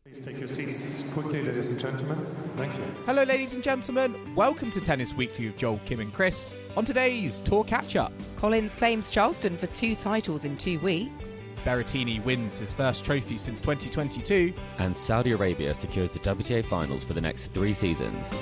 Please take your seats quickly, ladies and gentlemen. Thank you. Hello, ladies and gentlemen. Welcome to Tennis Weekly with Joel, Kim and Chris. On today's Tour Catch-Up, Collins claims Charleston for 2 titles in 2 weeks. Berrettini wins his first trophy since 2022. And Saudi Arabia secures the WTA Finals for the next 3 seasons.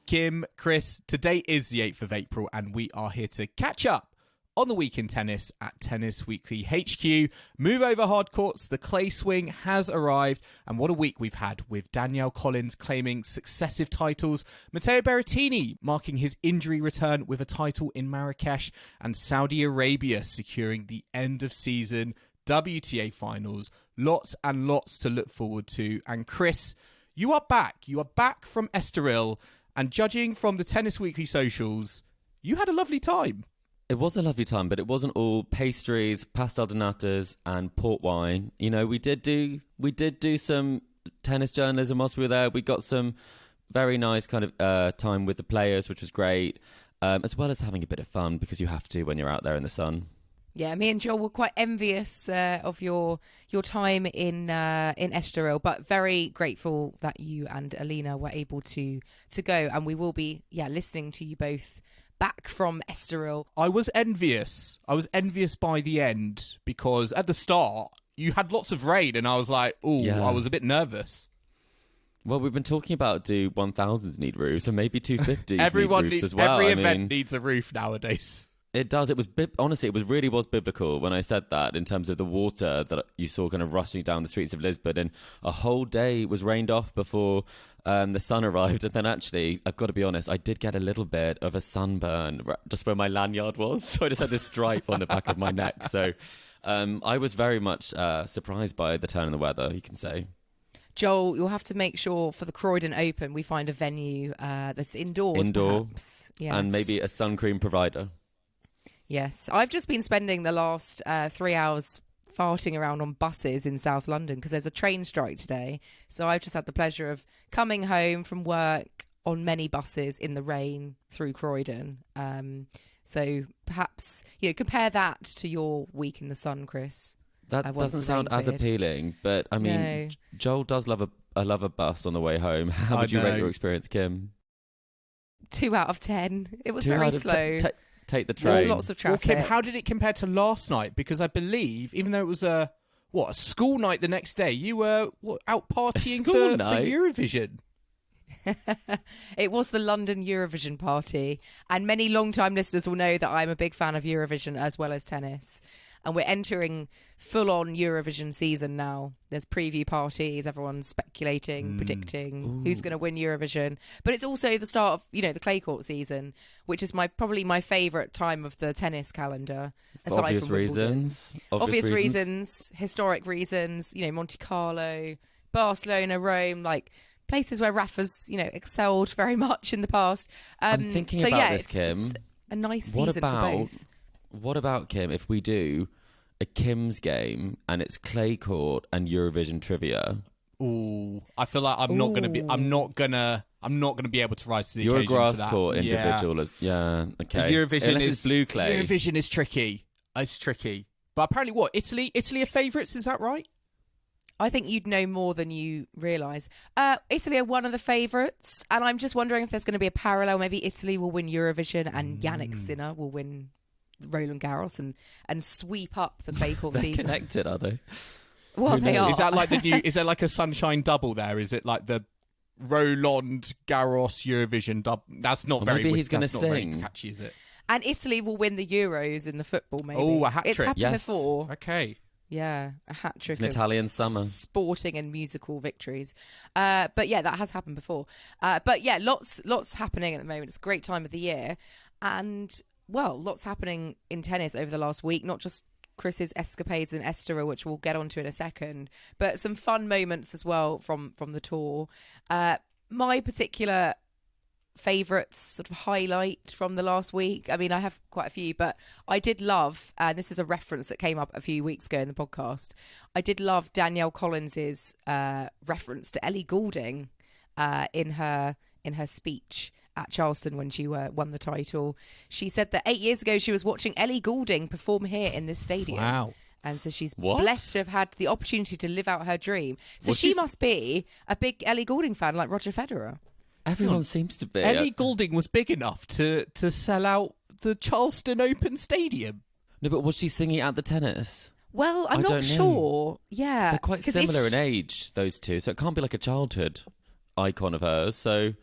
Kim, Chris, today is the 8th of April and we are here to catch up on the week in tennis at Tennis Weekly HQ. Move over hard courts, the clay swing has arrived, and what a week we've had with Danielle Collins claiming successive titles, Matteo Berrettini marking his injury return with a title in Marrakesh, and Saudi Arabia securing the end of season WTA Finals. Lots and lots to look forward to. And Chris, you are back from Estoril, and judging from the Tennis Weekly socials, you had a lovely time. It was a lovely time, but it wasn't all pastries, pastel de natas, and port wine. You know, we did do some tennis journalism whilst we were there. We got some very nice kind of time with the players, which was great, as well as having a bit of fun because you have to when you're out there in the sun. Yeah, me and Joel were quite envious of your time in Estoril, but very grateful that you and Alina were able to go, and we will be listening to you both back from Estoril. I was envious by the end because at the start you had lots of rain and I was like, I was a bit nervous. Well, we've been talking about do 1000s need roofs and maybe 250s need roofs as well. Every event needs a roof nowadays. It does. It was honestly, it really was biblical when I said that in terms of the water that you saw kind of rushing down the streets of Lisbon, and a whole day was rained off before the sun arrived. And then actually, I've got to be honest, I did get a little bit of a sunburn just where my lanyard was. So I just had this stripe on the back of my neck. So I was very much surprised by the turn in the weather, you can say. Joel, you'll have to make sure for the Croydon Open we find a venue that's indoors, perhaps. Yes. And maybe a sun cream provider. Yes, I've just been spending the last 3 hours farting around on buses in South London because there's a train strike today. So I've just had the pleasure of coming home from work on many buses in the rain through Croydon. So perhaps, compare that to your week in the sun, Chris. That doesn't sound as appealing, but I mean, no. Joel does love a bus on the way home. How would you rate your experience, Kim? 2 out of 10. It was very slow. Take the train. There's lots of traffic. Well, Kim, how did it compare to last night? Because I believe, even though it was a school night the next day, you were out partying for Eurovision. It was the London Eurovision party, and many long-time listeners will know that I'm a big fan of Eurovision as well as tennis. And we're entering full-on Eurovision season now. There's preview parties, everyone's speculating, predicting who's going to win Eurovision. But it's also the start of, the clay court season, which is probably my favourite time of the tennis calendar. For obvious reasons. Obvious reasons, historic reasons, Monte Carlo, Barcelona, Rome, places where Rafa's, excelled very much in the past. I'm thinking about this, Kim. It's a nice season for both. What about, Kim, if we do a Kim's game and it's clay court and Eurovision trivia? Ooh, I feel like I'm not gonna be able to rise to the You're occasion. You're a grass for that. court individual. Okay. Eurovision Unless it's blue clay. Eurovision is tricky. It's tricky. But apparently, Italy are favourites? Is that right? I think you'd know more than you realise. Italy are one of the favourites, and I'm just wondering if there's going to be a parallel. Maybe Italy will win Eurovision and Yannick Sinner will win Roland Garros and sweep up the clay court season. Connected, are they? Well, they are. Is that like the new? Is there like a sunshine double there? Is it like the Roland Garros Eurovision double? That's not very. Maybe he's going to sing. Very catchy, is it? And Italy will win the Euros in the football. Maybe. Oh, a hat trick. It's happened before. Okay. Yeah, a hat trick. It's an Italian summer. Sporting and musical victories. But yeah, that has happened before. But yeah, lots happening at the moment. It's a great time of the year, and lots happening in tennis over the last week. Not just Chris's escapades in Estoril, which we'll get onto in a second, but some fun moments as well from the tour. My particular favourite sort of highlight from the last week, I mean, I have quite a few, but I did love, and this is a reference that came up a few weeks ago in the podcast, I did love Danielle Collins's reference to Ellie Goulding in her speech at Charleston when she won the title. She said that 8 years ago she was watching Ellie Goulding perform here in this stadium. Wow. And so she's What? blessed to have had the opportunity to live out her dream. So Well, she she's- must be a big Ellie Goulding fan like Roger Federer. Everyone seems to be. Ellie Goulding was big enough to sell out the Charleston Open Stadium. No, but was she singing at the tennis? Well, I'm I not don't know. sure. Yeah. They're quite 'Cause similar if in age, those two, so it can't be like a childhood icon of hers. So,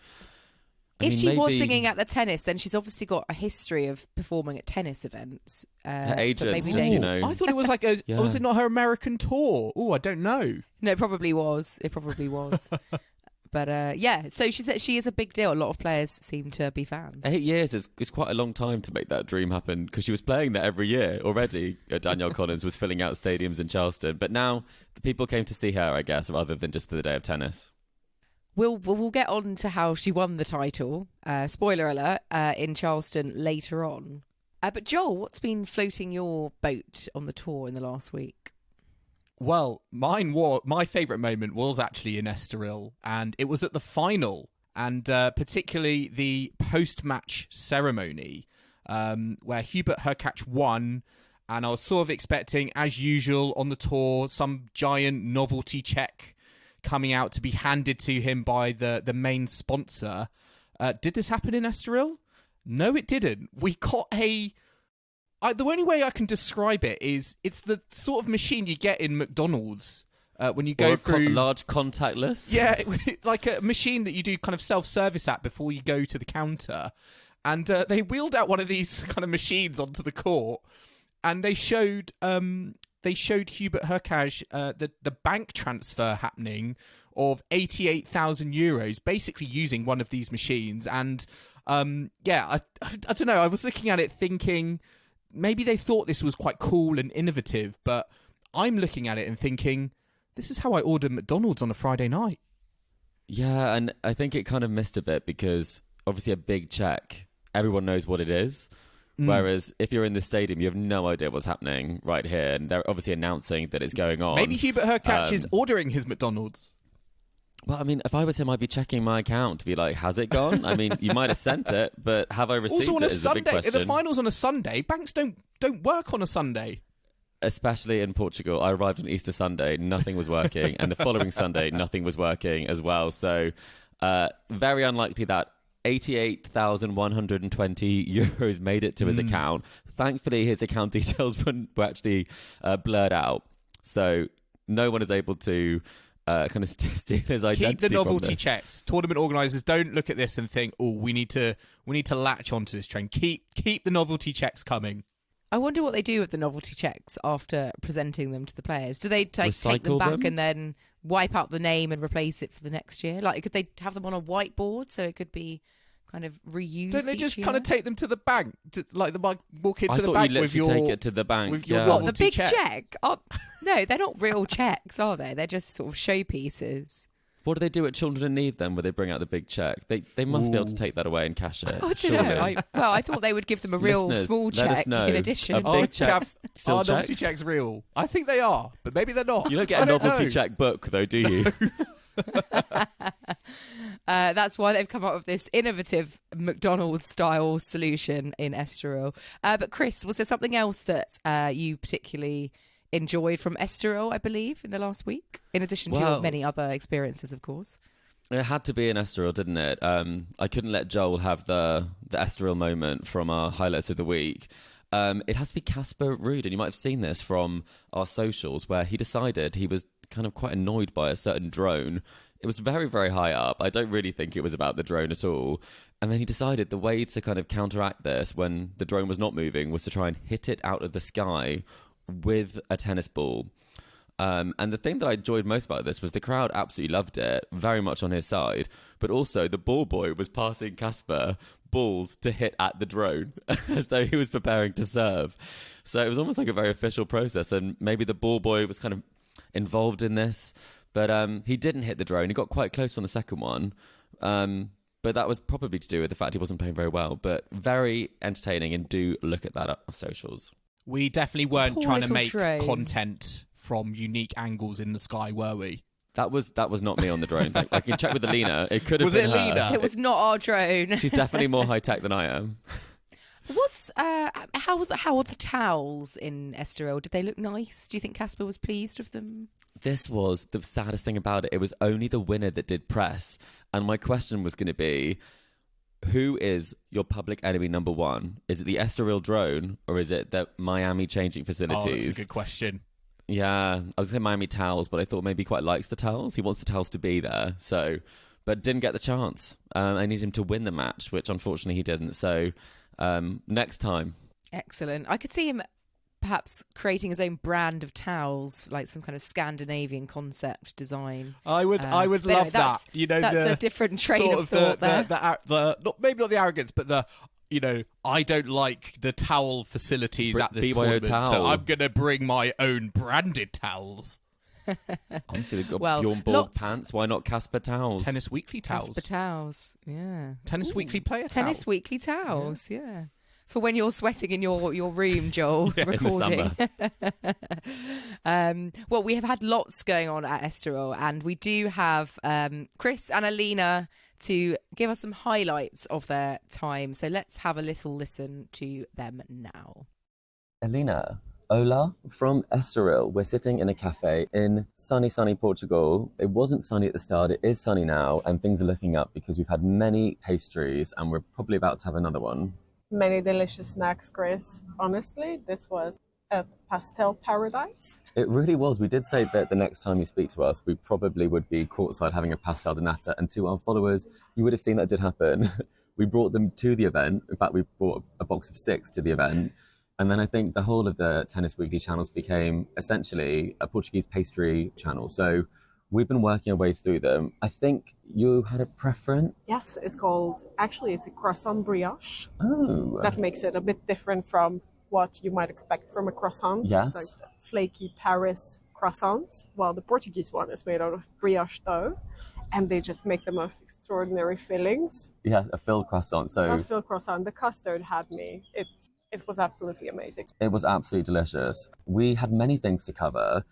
If she was maybe singing at the tennis, then she's obviously got a history of performing at tennis events. her but agents, maybe just, they- you know. I thought it was like Yeah. was it not her American tour? Oh, I don't know. No, it probably was. It probably was. But yeah, so she said she is a big deal. A lot of players seem to be fans. 8 years is quite a long time to make that dream happen, because she was playing there every year already. Danielle Collins was filling out stadiums in Charleston, but now the people came to see her, I guess, rather than just the day of tennis. We'll get on to how she won the title. Spoiler alert, in Charleston later on. But Joel, what's been floating your boat on the tour in the last week? Well, my favourite moment was actually in Estoril, and it was at the final, and particularly the post-match ceremony, where Hubert Hurkacz won, and I was sort of expecting, as usual on the tour, some giant novelty check coming out to be handed to him by the main sponsor. Did this happen in Estoril? No, it didn't. We got the only way I can describe it is it's the sort of machine you get in McDonald's when you go Or through large contactless. Yeah, like a machine that you do kind of self-service at before you go to the counter. And they wheeled out one of these kind of machines onto the court, and they showed Hubert Hurkacz the bank transfer happening of €88,000, basically using one of these machines. And I don't know. I was looking at it thinking maybe they thought this was quite cool and innovative, but I'm looking at it and thinking this is how I order McDonald's on a Friday night. Yeah, and I think it kind of missed a bit, because obviously a big check, everyone knows what it is. Whereas if you're in the stadium, you have no idea what's happening right here, and they're obviously announcing that it's going on. Maybe Hubert Hurkacz is ordering his McDonald's. Well, I mean, if I was him, I'd be checking my account to be like, has it gone? I mean, you might have sent it, but have I received Also on it a is a big Sunday, question. the finals on a Sunday, banks don't work on a Sunday. Especially in Portugal. I arrived on Easter Sunday, nothing was working, and the following Sunday, nothing was working as well. So, very unlikely that €88,120 made it to his account. Thankfully, his account details were actually blurred out, so no one is able to kind of steal his identity. Keep the novelty from this. checks. Tournament organisers, don't look at this and think, "Oh, we need to latch onto this train." Keep the novelty checks coming. I wonder what they do with the novelty checks after presenting them to the players. Do they take them Recycle back them? and then wipe out the name and replace it for the next year? Like, could they have them on a whiteboard so it could be kind of reused? Don't they each just year? kind of take them to the bank, walk I into the thought bank you with literally your take it to the bank. with your yeah. novelty What, the big check? check? Oh, no, they're not real checks, are they? They're just sort of showpieces. What do they do at Children in Need then, where they bring out the big check? They must be able to take that away and cash it. I don't surely. know. I thought they would give them a real Listeners, small let us check know. in addition. A big check Kath, still are novelty checks? checks real? I think they are, but maybe they're not. You don't get I a novelty know. check book, though, do you? That's why they've come up with this innovative McDonald's-style solution in Estoril. But Chris, was there something else that you particularly enjoyed from Estoril, I believe, in the last week? In addition to your Well- many other experiences, of course. It had to be in Estoril, didn't it? I couldn't let Joel have the Estoril moment from our highlights of the week. It has to be Casper Ruud, and you might have seen this from our socials, where he decided he was kind of quite annoyed by a certain drone. It was very, very high up. I don't really think it was about the drone at all. And then he decided the way to kind of counteract this when the drone was not moving was to try and hit it out of the sky with a tennis ball. And the thing that I enjoyed most about this was the crowd absolutely loved it, very much on his side. But also the ball boy was passing Casper balls to hit at the drone as though he was preparing to serve. So it was almost like a very official process. And maybe the ball boy was kind of involved in this. But he didn't hit the drone. He got quite close on the second one. But that was probably to do with the fact he wasn't playing very well. But very entertaining, and do look at that on socials. We definitely weren't Poor trying to little make drone. content from unique angles in the sky, were we? That was not me on the drone. I can check with Alina. It could have Was been it Alina? her. It was not our drone. She's definitely more high tech than I am. How were the towels in Estoril? Did they look nice? Do you think Casper was pleased with them? This was the saddest thing about it. It was only the winner that did press. And my question was going to be, who is your public enemy number one? Is it the Estoril drone or is it the Miami changing facilities? Oh, that's a good question. Yeah, I was going to say Miami towels, but I thought maybe he quite likes the towels. He wants the towels to be there. So, but didn't get the chance. I need him to win the match, which unfortunately he didn't. So next time. Excellent. I could see him perhaps creating his own brand of towels, like some kind of Scandinavian concept design. I would But love that. You know, that's the a different train sort of thought there. the not maybe not the arrogance, but the I don't like the towel facilities at this BYO tournament, so towel. I'm gonna bring my own branded towels. Honestly, they've got Well, Bjorn Borg lots- pants. Why not Casper towels? Tennis Weekly towels. Casper towels, yeah. Tennis Weekly player Tennis towel. Weekly towels, yeah. For when you're sweating in your room, Joel, Yeah, in the recording. Well, we have had lots going on at Estoril, and we do have Chris and Alina to give us some highlights of their time. So let's have a little listen to them now. Alina, hola from Estoril. We're sitting in a cafe in sunny Portugal. It wasn't sunny at the start. It is sunny now, and things are looking up because we've had many pastries, and we're probably about to have another one. Many delicious snacks, Chris. Honestly, this was a pastel paradise. It really was. We did say that the next time you speak to us, we probably would be courtside having a pastel de nata. And to our followers, you would have seen that did happen. We brought them to the event. In fact, we brought a box of 6 to the event. And then I think the whole of the Tennis Weekly channels became essentially a Portuguese pastry channel. So we've been working our way through them. I think you had a preference. Yes, it's a croissant brioche. Oh. That makes it a bit different from what you might expect from a croissant. Yes. Like flaky Paris croissants, while the Portuguese one is made out of brioche dough. And they just make the most extraordinary fillings. Yeah, a filled croissant. So Not filled croissant, the custard had me. It was absolutely amazing. it was absolutely delicious. We had many things to cover.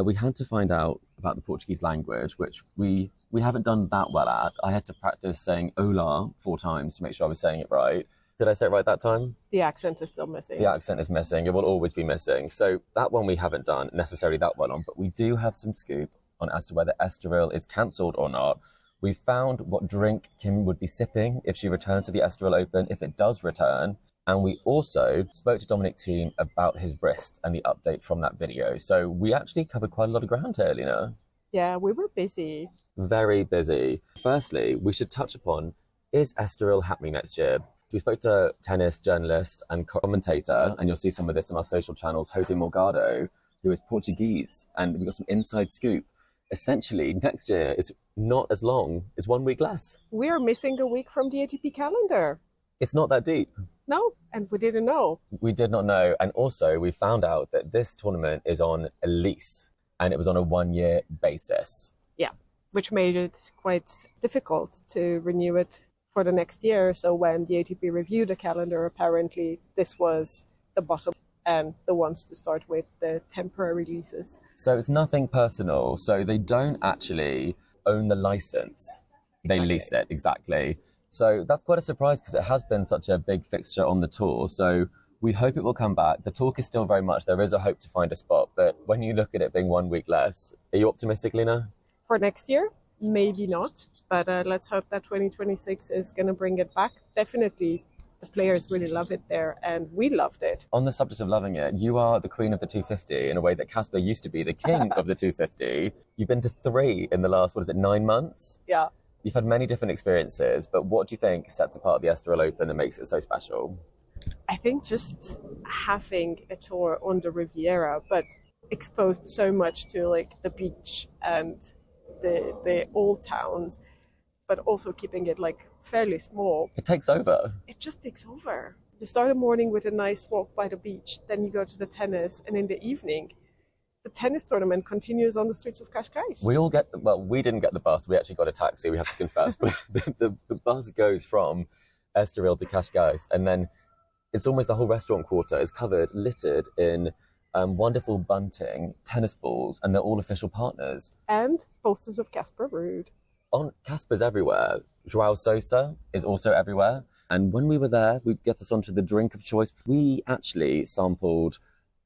We had to find out about the Portuguese language, which we haven't done that well at. I had to practice saying hola 4 times to make sure I was saying it right. Did I say it right that time? The accent is still missing. The accent is missing. It will always be missing. So that one we haven't done necessarily that well on, but we do have some scoop on as to whether Estoril is cancelled or not. We found what drink Kim would be sipping if she returns to the Estoril Open, if it does return. And we also spoke to Dominic Thiem about his wrist and the update from that video. So we actually covered quite a lot of ground here, Lena. Yeah, we were busy. Very busy. Firstly, we should touch upon, is Estoril happening next year? We spoke to tennis journalist and commentator, and you'll see some of this on our social channels, Jose Morgado, who is Portuguese, and we got some inside scoop. Essentially, next year is not as long, it's 1 week less. We are missing a week from the ATP calendar. It's not that deep. No, and we didn't know. We did not know. And also, we found out that this tournament is on a lease, and it was on a 1-year basis. Yeah, which made it quite difficult to renew it for the next year. So when the ATP reviewed the calendar, apparently this was the bottom and the ones to start with, the temporary leases. So it's nothing personal. So they don't actually own the license. They Exactly. lease it, exactly. So that's quite a surprise because it has been such a big fixture on the tour. So we hope it will come back. The talk is still very much, there is a hope to find a spot. But when you look at it being 1 week less, are you optimistic, Lena? For next year, maybe not. But let's hope that 2026 is going to bring it back. Definitely, the players really love it there, and we loved it. On the subject of loving it, you are the queen of the 250 in a way that Casper used to be the king of the 250. You've been to 3 in the last, 9 months? Yeah. You've had many different experiences, but what do you think sets apart the Estoril Open and makes it so special? I think just having a tour on the Riviera, but exposed so much to like the beach and the old towns, but also keeping it like fairly small. It takes over. It just takes over. You start the morning with a nice walk by the beach, then you go to the tennis, and in the evening, the tennis tournament continues on the streets of Cascais. We all we didn't get the bus. We actually got a taxi, we have to confess. But the bus goes from Estoril to Cascais, and then it's almost the whole restaurant quarter is covered, littered in wonderful bunting, tennis balls, and they're all official partners. And posters of Casper Ruud. Casper's everywhere. Joao Sosa is also everywhere. And when we were there, we get us onto the drink of choice. We actually sampled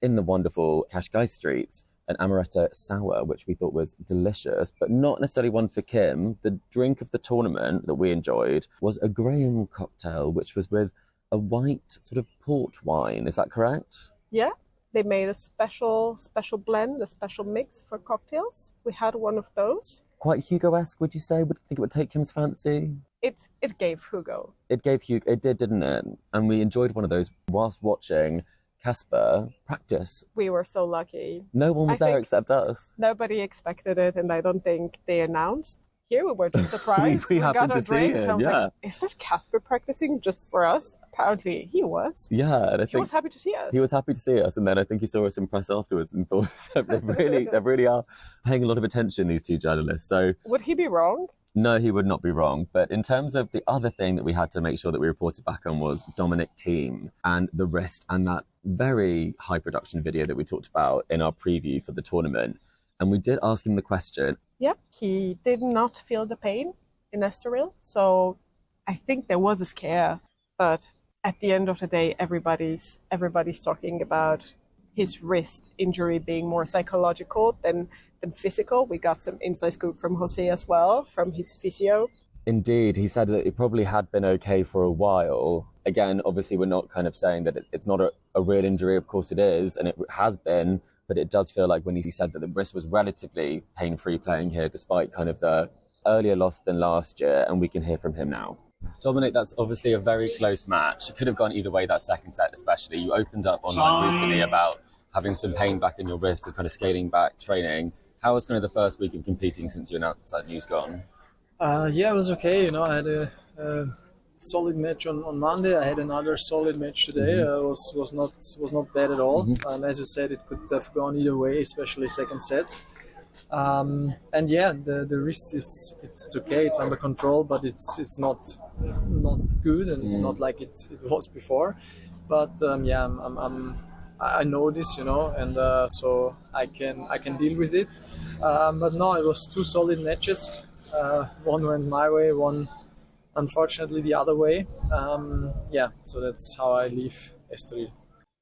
in the wonderful Cascais Streets an amaretto sour, which we thought was delicious, but not necessarily one for Kim. The drink of the tournament that we enjoyed was a Graham cocktail, which was with a white sort of port wine. Is that correct? Yeah, they made a special blend, a special mix for cocktails. We had one of those. Quite Hugo-esque, would you say? Would you think it would take Kim's fancy? It gave Hugo. It did, didn't it? And we enjoyed one of those whilst watching Casper practice. We were so lucky. No one was there except us. Nobody expected it, and I don't think they announced. Here we were just surprised. we happened to see him, yeah. Like, is that Casper practicing just for us? Apparently he was. Yeah, and he was happy to see us. He was happy to see us, and then I think he saw us in press afterwards and thought they really are paying a lot of attention, these two journalists. So would he be wrong? No, he would not be wrong. But in terms of the other thing that we had to make sure that we reported back on was Dominic Thiem and the wrist and that very high production video that we talked about in our preview for the tournament. And we did ask him the question. Yep, he did not feel the pain in Estoril. So I think there was a scare. But at the end of the day, everybody's talking about his wrist injury being more psychological than physical. We got some inside scoop from Jose as well, from his physio. Indeed, he said that it probably had been okay for a while. Again, obviously, we're not kind of saying that it's not a real injury. Of course it is, and it has been. But it does feel like when he said that the wrist was relatively pain-free playing here, despite kind of the earlier loss than last year, and we can hear from him now. Dominic, that's obviously a very close match. It could have gone either way, that second set especially. You opened up online recently about having some pain back in your wrist and kind of scaling back training. How was kind of the first week of competing since you announced that news gone? Yeah, it was okay. I had a solid match on Monday. I had another solid match today. Was not bad at all. As you said, it could have gone either way, especially second set. And yeah, the wrist it's okay. It's under control, but it's not good, and it's not like it was before. But yeah, I know this, and so I can deal with it. But no, it was two solid matches. One went my way, one unfortunately the other way. Yeah, so that's how I leave Estoril.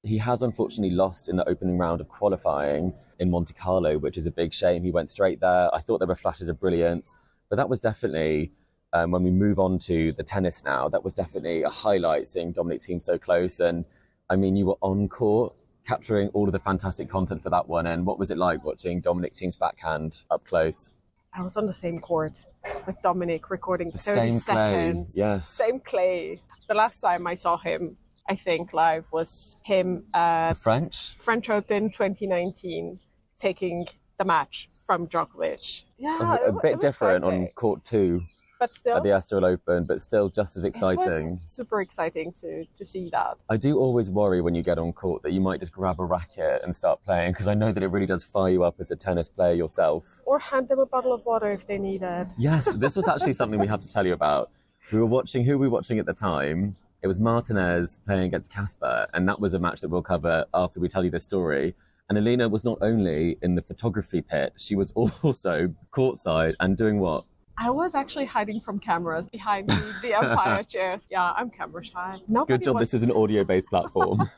He has unfortunately lost in the opening round of qualifying in Monte Carlo, which is a big shame. He went straight there. I thought there were flashes of brilliance, but that was definitely, when we move on to the tennis now, that was definitely a highlight, seeing Dominic Thiem so close. And I mean, you were on court capturing all of the fantastic content for that one. And what was it like watching Dominic Thiem's backhand up close? I was on the same court with Dominic, recording the 30 same seconds. Clay. Yes. Same clay. The last time I saw him, I think, live was him at the French Open 2019, taking the match from Djokovic. Yeah, a bit different on court 2 but still, at the Estoril Open, but still just as exciting. It was super exciting to see that. I do always worry when you get on court that you might just grab a racket and start playing, because I know that it really does fire you up as a tennis player yourself. Or hand them a bottle of water if they need it. Yes, this was actually something we had to tell you about. Who were we watching at the time? It was Martinez playing against Casper, and that was a match that we'll cover after we tell you the story. And Alina was not only in the photography pit, she was also courtside and doing what? I was actually hiding from cameras behind the umpire chairs. Yeah, I'm camera shy. Good job, this is an audio-based platform.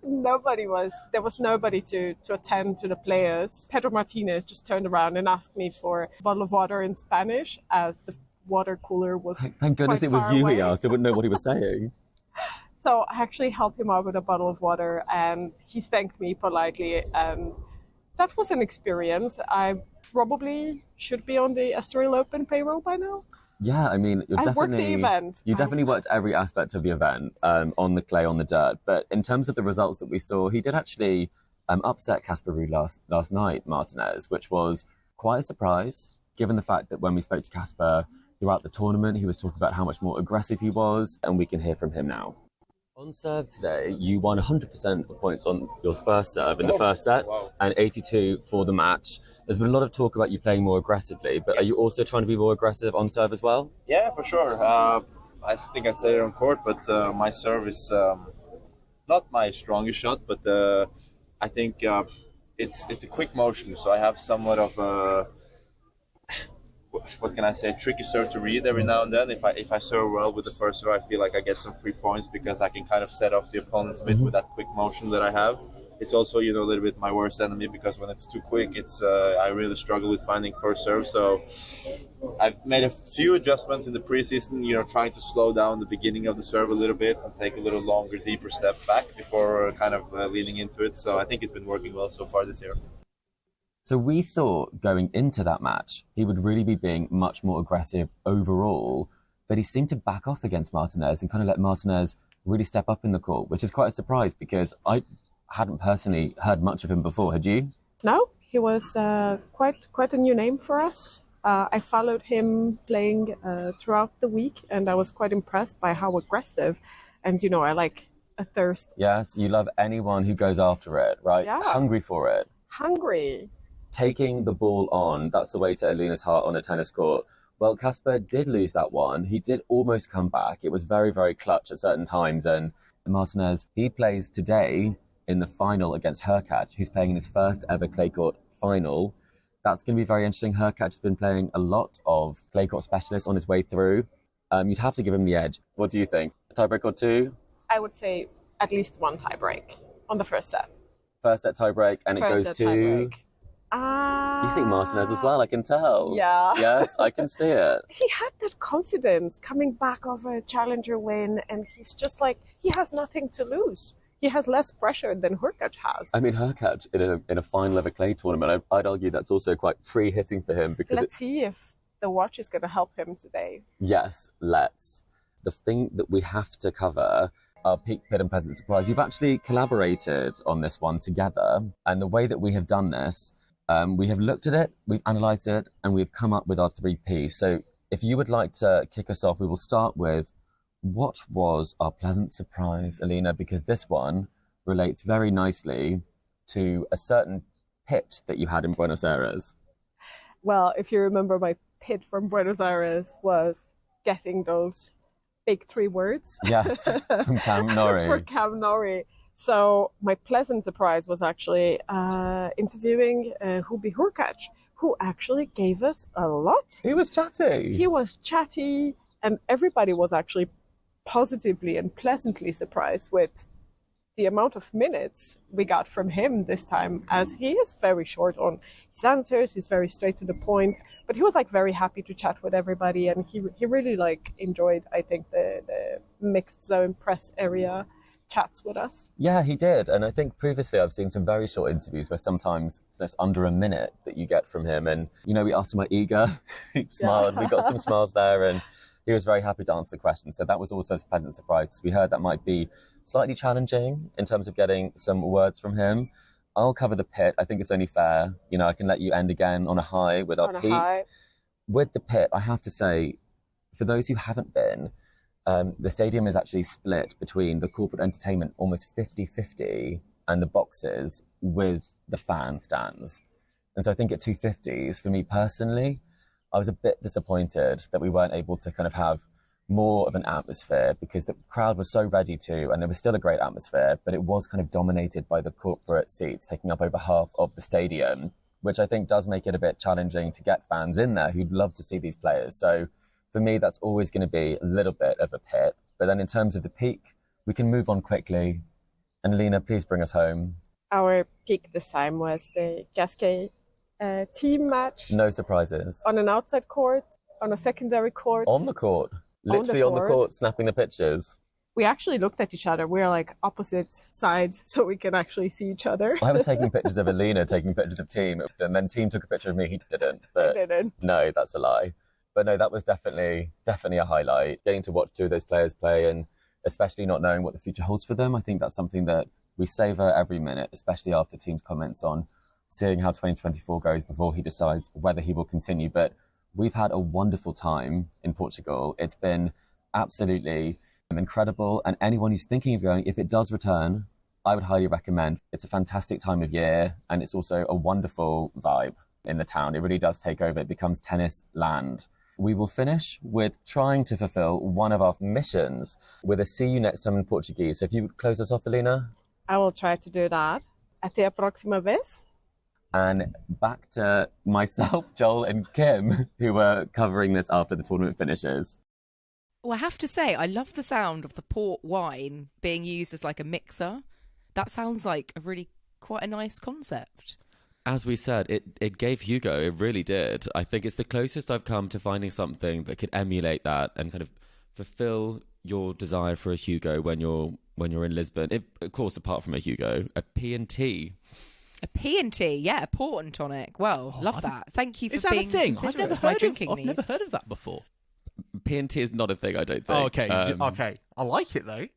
There was nobody to attend to the players. Pedro Martinez just turned around and asked me for a bottle of water in Spanish, as the water cooler was Thank goodness it was you away. He asked. I wouldn't know what he was saying. So I actually helped him out with a bottle of water, and he thanked me politely. And that was an experience. I probably should be on the Estoril Open payroll by now. Yeah, I mean, I worked the event. You definitely worked every aspect of the event, on the clay, on the dirt. But in terms of the results that we saw, he did actually upset Casper Ruud last night, Martinez, which was quite a surprise, given the fact that when we spoke to Casper throughout the tournament, he was talking about how much more aggressive he was, and we can hear from him now. On serve today, you won 100% of points on your first serve in the first set, and 82 for the match. There's been a lot of talk about you playing more aggressively, but are you also trying to be more aggressive on serve as well? Yeah, for sure. I think I said it on court, but my serve is not my strongest shot, but I think it's a quick motion, so I have somewhat of a, what can I say, tricky serve to read every now and then. If I serve well with the first serve, I feel like I get some free points because I can kind of set off the opponent's mid with that quick motion that I have. It's also, a little bit my worst enemy because when it's too quick, I really struggle with finding first serve. So I've made a few adjustments in the preseason, trying to slow down the beginning of the serve a little bit and take a little longer, deeper step back before kind of leaning into it. So I think it's been working well so far this year. So we thought going into that match, he would really be being much more aggressive overall, but he seemed to back off against Martinez and kind of let Martinez really step up in the court, which is quite a surprise because I hadn't personally heard much of him before. Had you? No, he was quite a new name for us. I followed him playing throughout the week, and I was quite impressed by how aggressive. And I like a thirst. Yes, you love anyone who goes after it, right? Yeah. Hungry for it. Hungry. Taking the ball on, that's the way to Alina's heart on a tennis court. Well, Casper did lose that one. He did almost come back. It was very, very clutch at certain times. And Martinez, he plays today in the final against Hurkacz, who's playing in his first ever clay court final. That's going to be very interesting. Hurkacz has been playing a lot of clay court specialists on his way through. You'd have to give him the edge. What do you think? A tiebreak or two? I would say at least one tiebreak on the first set. First set tiebreak, and it goes to... Tiebreak. You think Martinez as well, I can tell. Yeah. Yes, I can see it. He had that confidence coming back off a challenger win, and he's just like, he has nothing to lose. He has less pressure than Hurkacz has. I mean, Hurkacz in a final of a clay tournament, I'd argue that's also quite free hitting for him because let's see if the watch is going to help him today. Yes, let's. The thing that we have to cover are peak, pit and pleasant surprise. You've actually collaborated on this one together, and the way that we have done this, we have looked at it, we've analysed it, and we've come up with our 3Ps. So if you would like to kick us off, we will start with what was our pleasant surprise, Alina, because this one relates very nicely to a certain pit that you had in Buenos Aires. Well, if you remember, my pit from Buenos Aires was getting those big 3 words. Yes, from Cam Norrie. For Cam Norrie. So my pleasant surprise was actually interviewing Hubert Hurkacz, who actually gave us a lot. He was chatty. He was chatty, and everybody was actually positively and pleasantly surprised with the amount of minutes we got from him this time, as he is very short on his answers. He's very straight to the point, but he was like very happy to chat with everybody, and he really like enjoyed, I think, the mixed zone press area chats with us. Yeah, he did. And I think previously I've seen some very short interviews where sometimes it's just under a minute that you get from him. And, we asked him about eager. He smiled. We got some smiles there, and he was very happy to answer the question. So that was also a pleasant surprise. We heard that might be slightly challenging in terms of getting some words from him. I'll cover the pit. I think it's only fair. I can let you end again on a high with our peak. With the pit, I have to say, for those who haven't been, the stadium is actually split between the corporate entertainment, almost 50-50, and the boxes with the fan stands. And so I think at 250s, for me personally, I was a bit disappointed that we weren't able to kind of have more of an atmosphere, because the crowd was so ready to, and there was still a great atmosphere, but it was kind of dominated by the corporate seats, taking up over half of the stadium, which I think does make it a bit challenging to get fans in there who'd love to see these players. So for me, that's always going to be a little bit of a pit. But then in terms of the peak, we can move on quickly. And Alina, please bring us home. Our peak this time was the Gasquet team match. No surprises. On an outside court, on a secondary court. On the court. Literally on the court, snapping the pictures. We actually looked at each other. We were like opposite sides, so we can actually see each other. I was taking pictures of Alina, taking pictures of Team, and then Team took a picture of me. He didn't. But I didn't. No, that's a lie. But no, that was definitely a highlight. Getting to watch 2 of those players play, and especially not knowing what the future holds for them. I think that's something that we savour every minute, especially after Team's comments on seeing how 2024 goes before he decides whether he will continue. But we've had a wonderful time in Portugal. It's been absolutely incredible. And anyone who's thinking of going, if it does return, I would highly recommend. It's a fantastic time of year, and it's also a wonderful vibe in the town. It really does take over. It becomes tennis land. We will finish with trying to fulfill one of our missions with a see you next time in Portuguese. So if you would close us off, Alina. I will try to do that. Até a próxima vez. And back to myself, Joel, and Kim, who were covering this after the tournament finishes. Well, I have to say, I love the sound of the port wine being used as like a mixer. That sounds like quite a nice concept. As we said, it gave Hugo, it really did. I think it's the closest I've come to finding something that could emulate that and kind of fulfill your desire for a Hugo when you're in Lisbon. Of course, apart from a Hugo, a P&T. A P&T, yeah, a port and tonic. Well, love that. Thank you for being Is that a thing? I've never heard of that before. P&T is not a thing, I don't think. Oh, okay. Okay. I like it, though.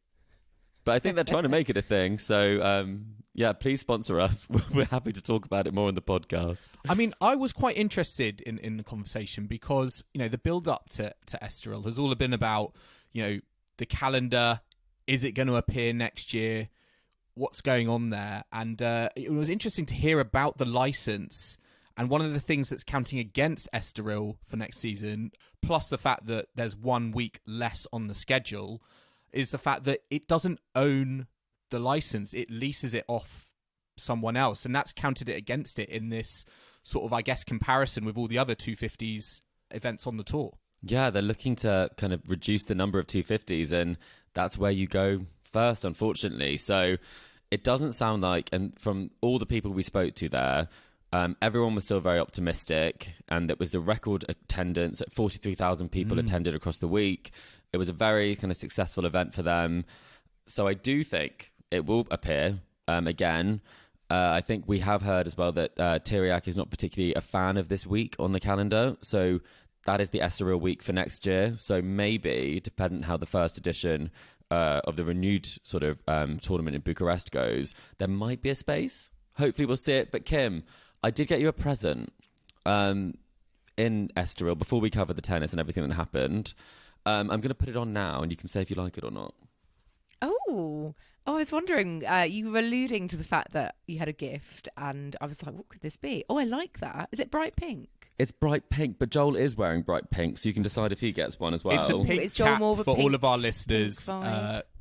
But I think they're trying to make it a thing. So, yeah, please sponsor us. We're happy to talk about it more in the podcast. I mean, I was quite interested in the conversation because, the build-up to Estoril has all been about, the calendar. Is it going to appear next year? What's going on there? And it was interesting to hear about the license. And one of the things that's counting against Estoril for next season, plus the fact that there's 1 week less on the schedule, is the fact that it doesn't own the license. It leases it off someone else. And that's counted it against it in this sort of, I guess, comparison with all the other 250s events on the tour. Yeah, they're looking to kind of reduce the number of 250s, and that's where you go first, unfortunately. So it doesn't sound like, and from all the people we spoke to there, everyone was still very optimistic, and it was the record attendance at 43,000 people attended across the week. It was a very kind of successful event for them. So I do think it will appear again. I think we have heard as well that Tiriac is not particularly a fan of this week on the calendar. So that is the Estoril week for next year. So maybe, depending how the first edition of the renewed sort of tournament in Bucharest goes, there might be a space. Hopefully we'll see it. But Kim, I did get you a present in Estoril before we covered the tennis and everything that happened. I'm going to put it on now, and you can say if you like it or not. Oh, I was wondering, you were alluding to the fact that you had a gift, and I was like, what could this be? Oh, I like that. Is it bright pink? It's bright pink, but Joel is wearing bright pink, so you can decide if he gets one as well. It's a pink Is Joel cap more of a for pink- all of our listeners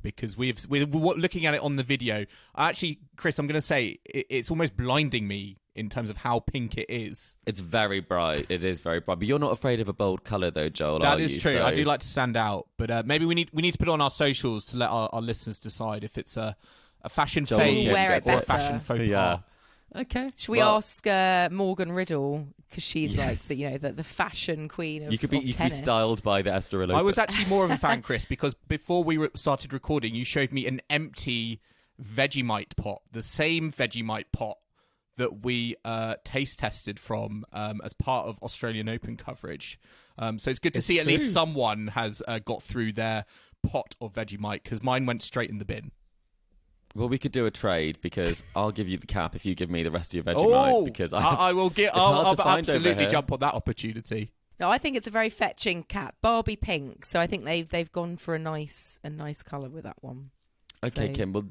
because we're looking at it on the video. Actually, Chris, I'm going to say it's almost blinding me in terms of how pink it is. It's very bright. It is very bright. But you're not afraid of a bold colour, though, Joel, That are is you? true. So... I do like to stand out, but maybe we need to put it on our socials to let our listeners decide if it's a fashion Joel fade wear it or a better. fashion faux pas. Yeah. Okay. Should we ask Morgan Riddle, because she's like the fashion queen of You could be tennis. styled by the Estoril Open. I was actually more of a fan, Chris, because before we started recording, you showed me an empty Vegemite pot, the same Vegemite pot that we taste tested from as part of Australian Open coverage. So it's good to see at least someone has got through their pot of Vegemite, because mine went straight in the bin. Well, we could do a trade, because I'll give you the cap if you give me the rest of your Vegemite. Because I will get. I'll absolutely jump on that opportunity. No, I think it's a very fetching cap, Barbie pink. So I think they've gone for a nice colour with that one. Okay, So- Kim, we'll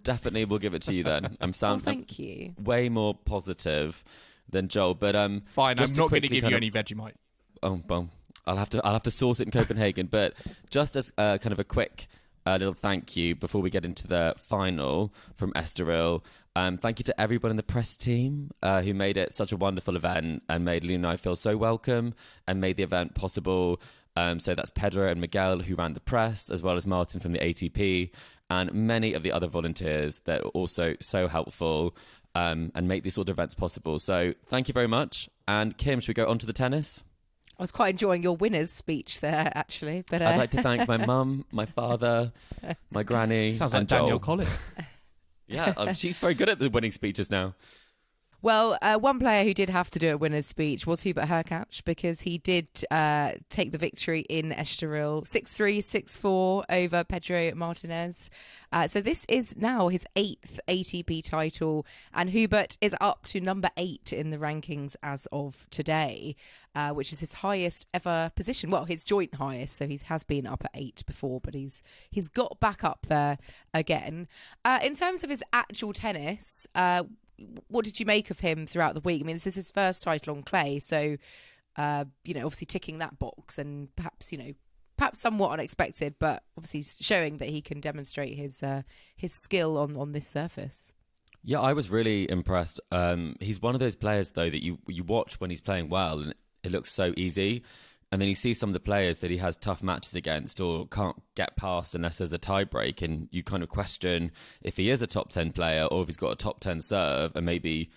give it to you then. Thank you. way more positive than Joel, but Fine, just I'm to not going to quickly give you kind any Vegemite. Oh, well, I'll have to source it in Copenhagen. But just as kind of a quick little thank you before we get into the final from Estoril. Thank you to everyone in the press team who made it such a wonderful event and made Alina and I feel so welcome and made the event possible. So that's Pedro and Miguel who ran the press, as well as Martin from the ATP, and many of the other volunteers that are also so helpful and make these sort of events possible. So thank you very much. And Kim, should we go on to the tennis? I was quite enjoying your winner's speech there, actually. But I'd like to thank my mum, my father, my granny, Sounds and like Danielle Joel. Collins. Yeah, she's very good at the winning speeches now. Well, one player who did have to do a winner's speech was Hubert Hurkacz, because he did take the victory in Estoril 6-3, 6-4 over Pedro Martinez. So this is now his 8th ATP title, and Hubert is up to number 8 in the rankings as of today, which is his highest ever position. Well, his joint highest, so he has been up at 8 before, but he's got back up there again. In terms of his actual tennis, what did you make of him throughout the week? I mean, this is his first title on clay, so obviously ticking that box, and perhaps somewhat unexpected, but obviously showing that he can demonstrate his skill on this surface. Yeah, I was really impressed. He's one of those players, though, that you watch when he's playing well and it looks so easy. And then you see some of the players that he has tough matches against or can't get past unless there's a tie break. And you kind of question if he is a top 10 player or if he's got a top 10 serve and maybe,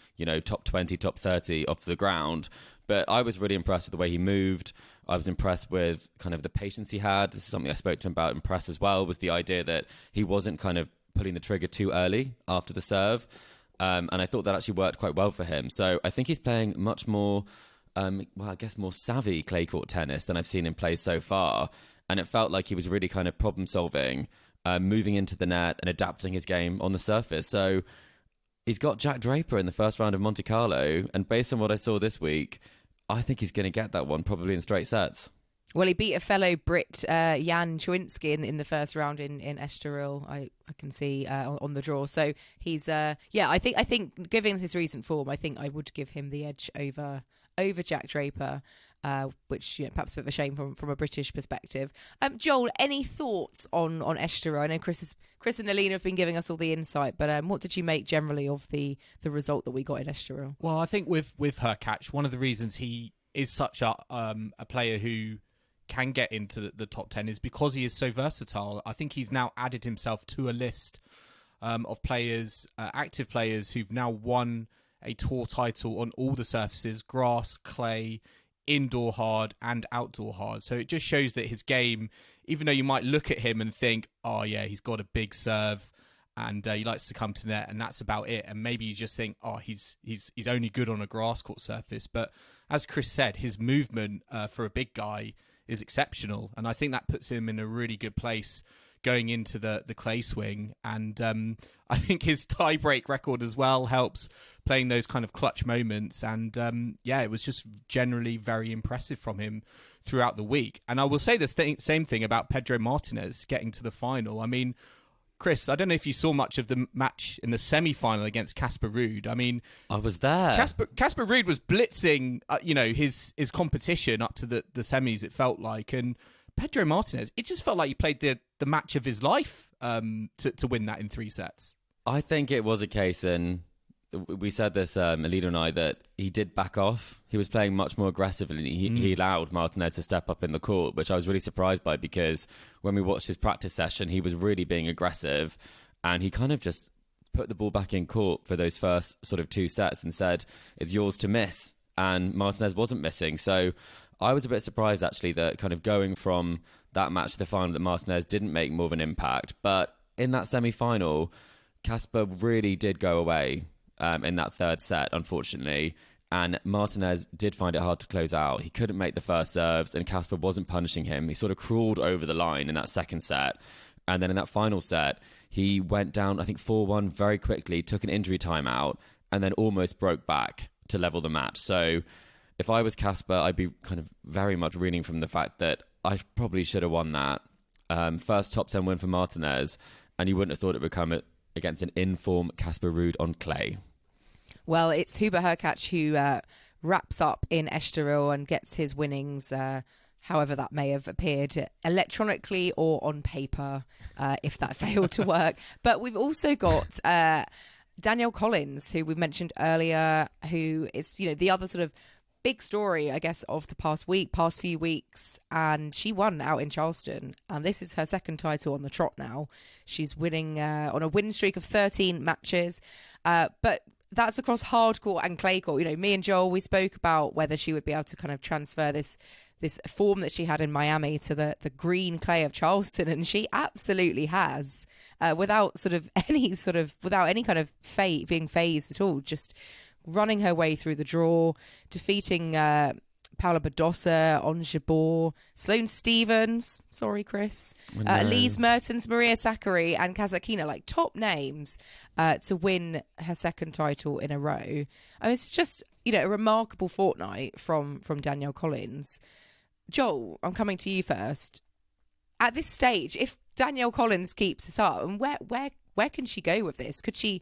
top 20, top 30 off the ground. But I was really impressed with the way he moved. I was impressed with kind of the patience he had. This is something I spoke to him about, impressed as well, was the idea that he wasn't kind of pulling the trigger too early after the serve. And I thought that actually worked quite well for him. So I think he's playing much more, more savvy clay court tennis than I've seen him play so far. And it felt like he was really kind of problem solving, moving into the net and adapting his game on the surface. So he's got Jack Draper in the first round of Monte Carlo. And based on what I saw this week, I think he's going to get that one probably in straight sets. Well, he beat a fellow Brit, Jan Chwinski, in the first round in Estoril. I can see on the draw. So he's I think given his recent form, I think I would give him the edge over Jack Draper, which perhaps a bit of a shame from a British perspective. Joel, any thoughts on Estoril? I know Chris and Alina have been giving us all the insight, but what did you make generally of the result that we got in Estoril? Well, I think with Hurkacz, one of the reasons he is such a player who can get into the top 10 is because he is so versatile. I think he's now added himself to a list of players, active players who've now won a tour title on all the surfaces: grass, clay, indoor hard and outdoor hard. So it just shows that his game, even though you might look at him and think, oh yeah, he's got a big serve and he likes to come to net and that's about it, and maybe you just think, oh, he's only good on a grass court surface. But as Chris said, his movement for a big guy is exceptional, and I think that puts him in a really good place going into the clay swing. And I think his tie-break record as well helps, playing those kind of clutch moments. And it was just generally very impressive from him throughout the week. And I will say the same thing about Pedro Martinez getting to the final. I mean, Chris, I don't know if you saw much of the match in the semi-final against Casper Ruud. I mean, I was there. Casper Ruud was blitzing, his competition up to the semis, it felt like. And Pedro Martinez, it just felt like he played the match of his life to win that in 3 sets. I think it was a case, and we said this, Alina and I, that he did back off. He was playing much more aggressively. He allowed Martinez to step up in the court, which I was really surprised by, because when we watched his practice session, he was really being aggressive, and he kind of just put the ball back in court for those first sort of 2 sets and said, it's yours to miss. And Martinez wasn't missing. So I was a bit surprised, actually, that kind of going from that match to the final, that Martinez didn't make more of an impact. But in that semi-final, Casper really did go away in that 3rd set, unfortunately. And Martinez did find it hard to close out. He couldn't make the first serves, and Casper wasn't punishing him. He sort of crawled over the line in that 2nd set. And then in that final set, he went down, I think, 4-1 very quickly, took an injury timeout, and then almost broke back to level the match. So if I was Casper, I'd be kind of very much reading from the fact that I probably should have won that. First top 10 win for Martinez, and you wouldn't have thought it would come against an in-form Casper Ruud on clay. Well, it's Hubert Hurkacz who wraps up in Estoril and gets his winnings, however that may have appeared, electronically or on paper, if that failed to work. But we've also got Danielle Collins, who we mentioned earlier, who is, the other sort of big story, I guess, of the past few weeks, and she won out in Charleston, and this is her 2nd title on the trot now. She's winning on a win streak of 13 matches, but that's across hard court and clay court. Me and Joel, we spoke about whether she would be able to kind of transfer this form that she had in Miami to the green clay of Charleston, and she absolutely has, without any kind of being phased at all, just running her way through the draw, defeating Paula Badosa, Ons Jabeur, Sloane Stephens, sorry Chris, Elise Mertens, Maria Sakkari and Kazakina, like top names to win her 2nd title in a row. I mean, it's just, a remarkable fortnight from Danielle Collins. Joel, I'm coming to you first. At this stage, if Danielle Collins keeps this up, and where can she go with this? Could she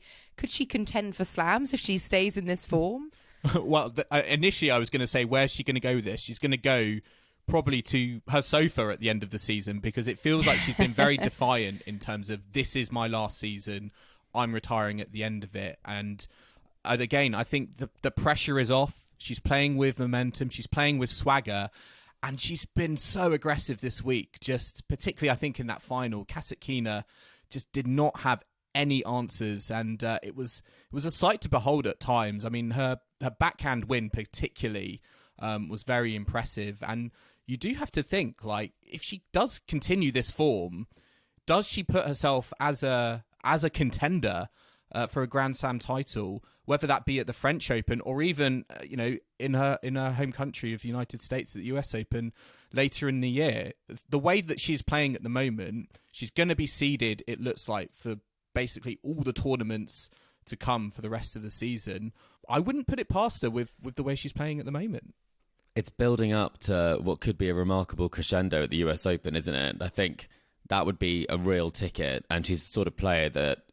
contend for slams if she stays in this form? Well, initially I was going to say, where's she going to go with this? She's going to go probably to her sofa at the end of the season, because it feels like she's been very defiant in terms of, this is my last season. I'm retiring at the end of it. And again, I think the pressure is off. She's playing with momentum. She's playing with swagger. And she's been so aggressive this week, just particularly, I think, in that final. Kasatkina just did not have any answers, and it was a sight to behold at times. I mean, her backhand win particularly was very impressive, and you do have to think, like, if she does continue this form, does she put herself as a contender for a Grand Slam title, whether that be at the French Open or even in her home country of the United States at the US Open later in the year? The way that she's playing at the moment, she's going to be seeded, it looks like, for basically all the tournaments to come for the rest of the season. I wouldn't put it past her with the way she's playing at the moment. It's building up to what could be a remarkable crescendo at the US Open, isn't it? I think that would be a real ticket, and she's the sort of player that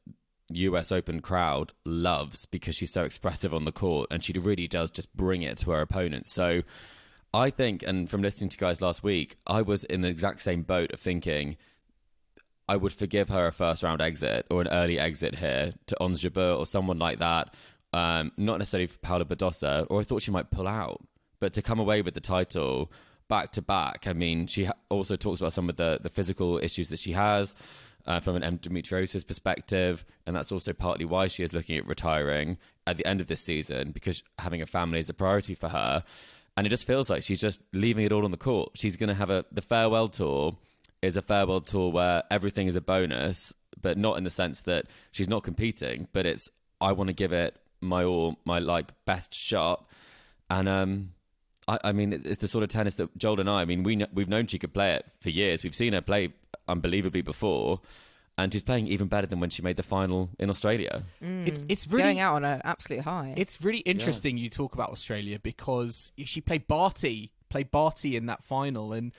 US Open crowd loves because she's so expressive on the court, and she really does just bring it to her opponents. So I think, and from listening to you guys last week, I was in the exact same boat of thinking I would forgive her a first round exit or an early exit here to Ons Jabeur or someone like that. Not necessarily for Paula Badosa, or I thought she might pull out, but to come away with the title back to back. I mean, she also talks about some of the physical issues that she has from an endometriosis perspective, and that's also partly why she is looking at retiring at the end of this season, because having a family is a priority for her. And it just feels like she's just leaving it all on the court. She's going to have the farewell tour is a farewell tour where everything is a bonus, but not in the sense that she's not competing, but it's, I want to give it my all, my best shot. And I mean, it's the sort of tennis that Joel and I mean, we've known she could play it for years. We've seen her play unbelievably before, and she's playing even better than when she made the final in Australia. It's really going out on an absolute high. It's really interesting you talk about Australia, because she played Barty in that final, and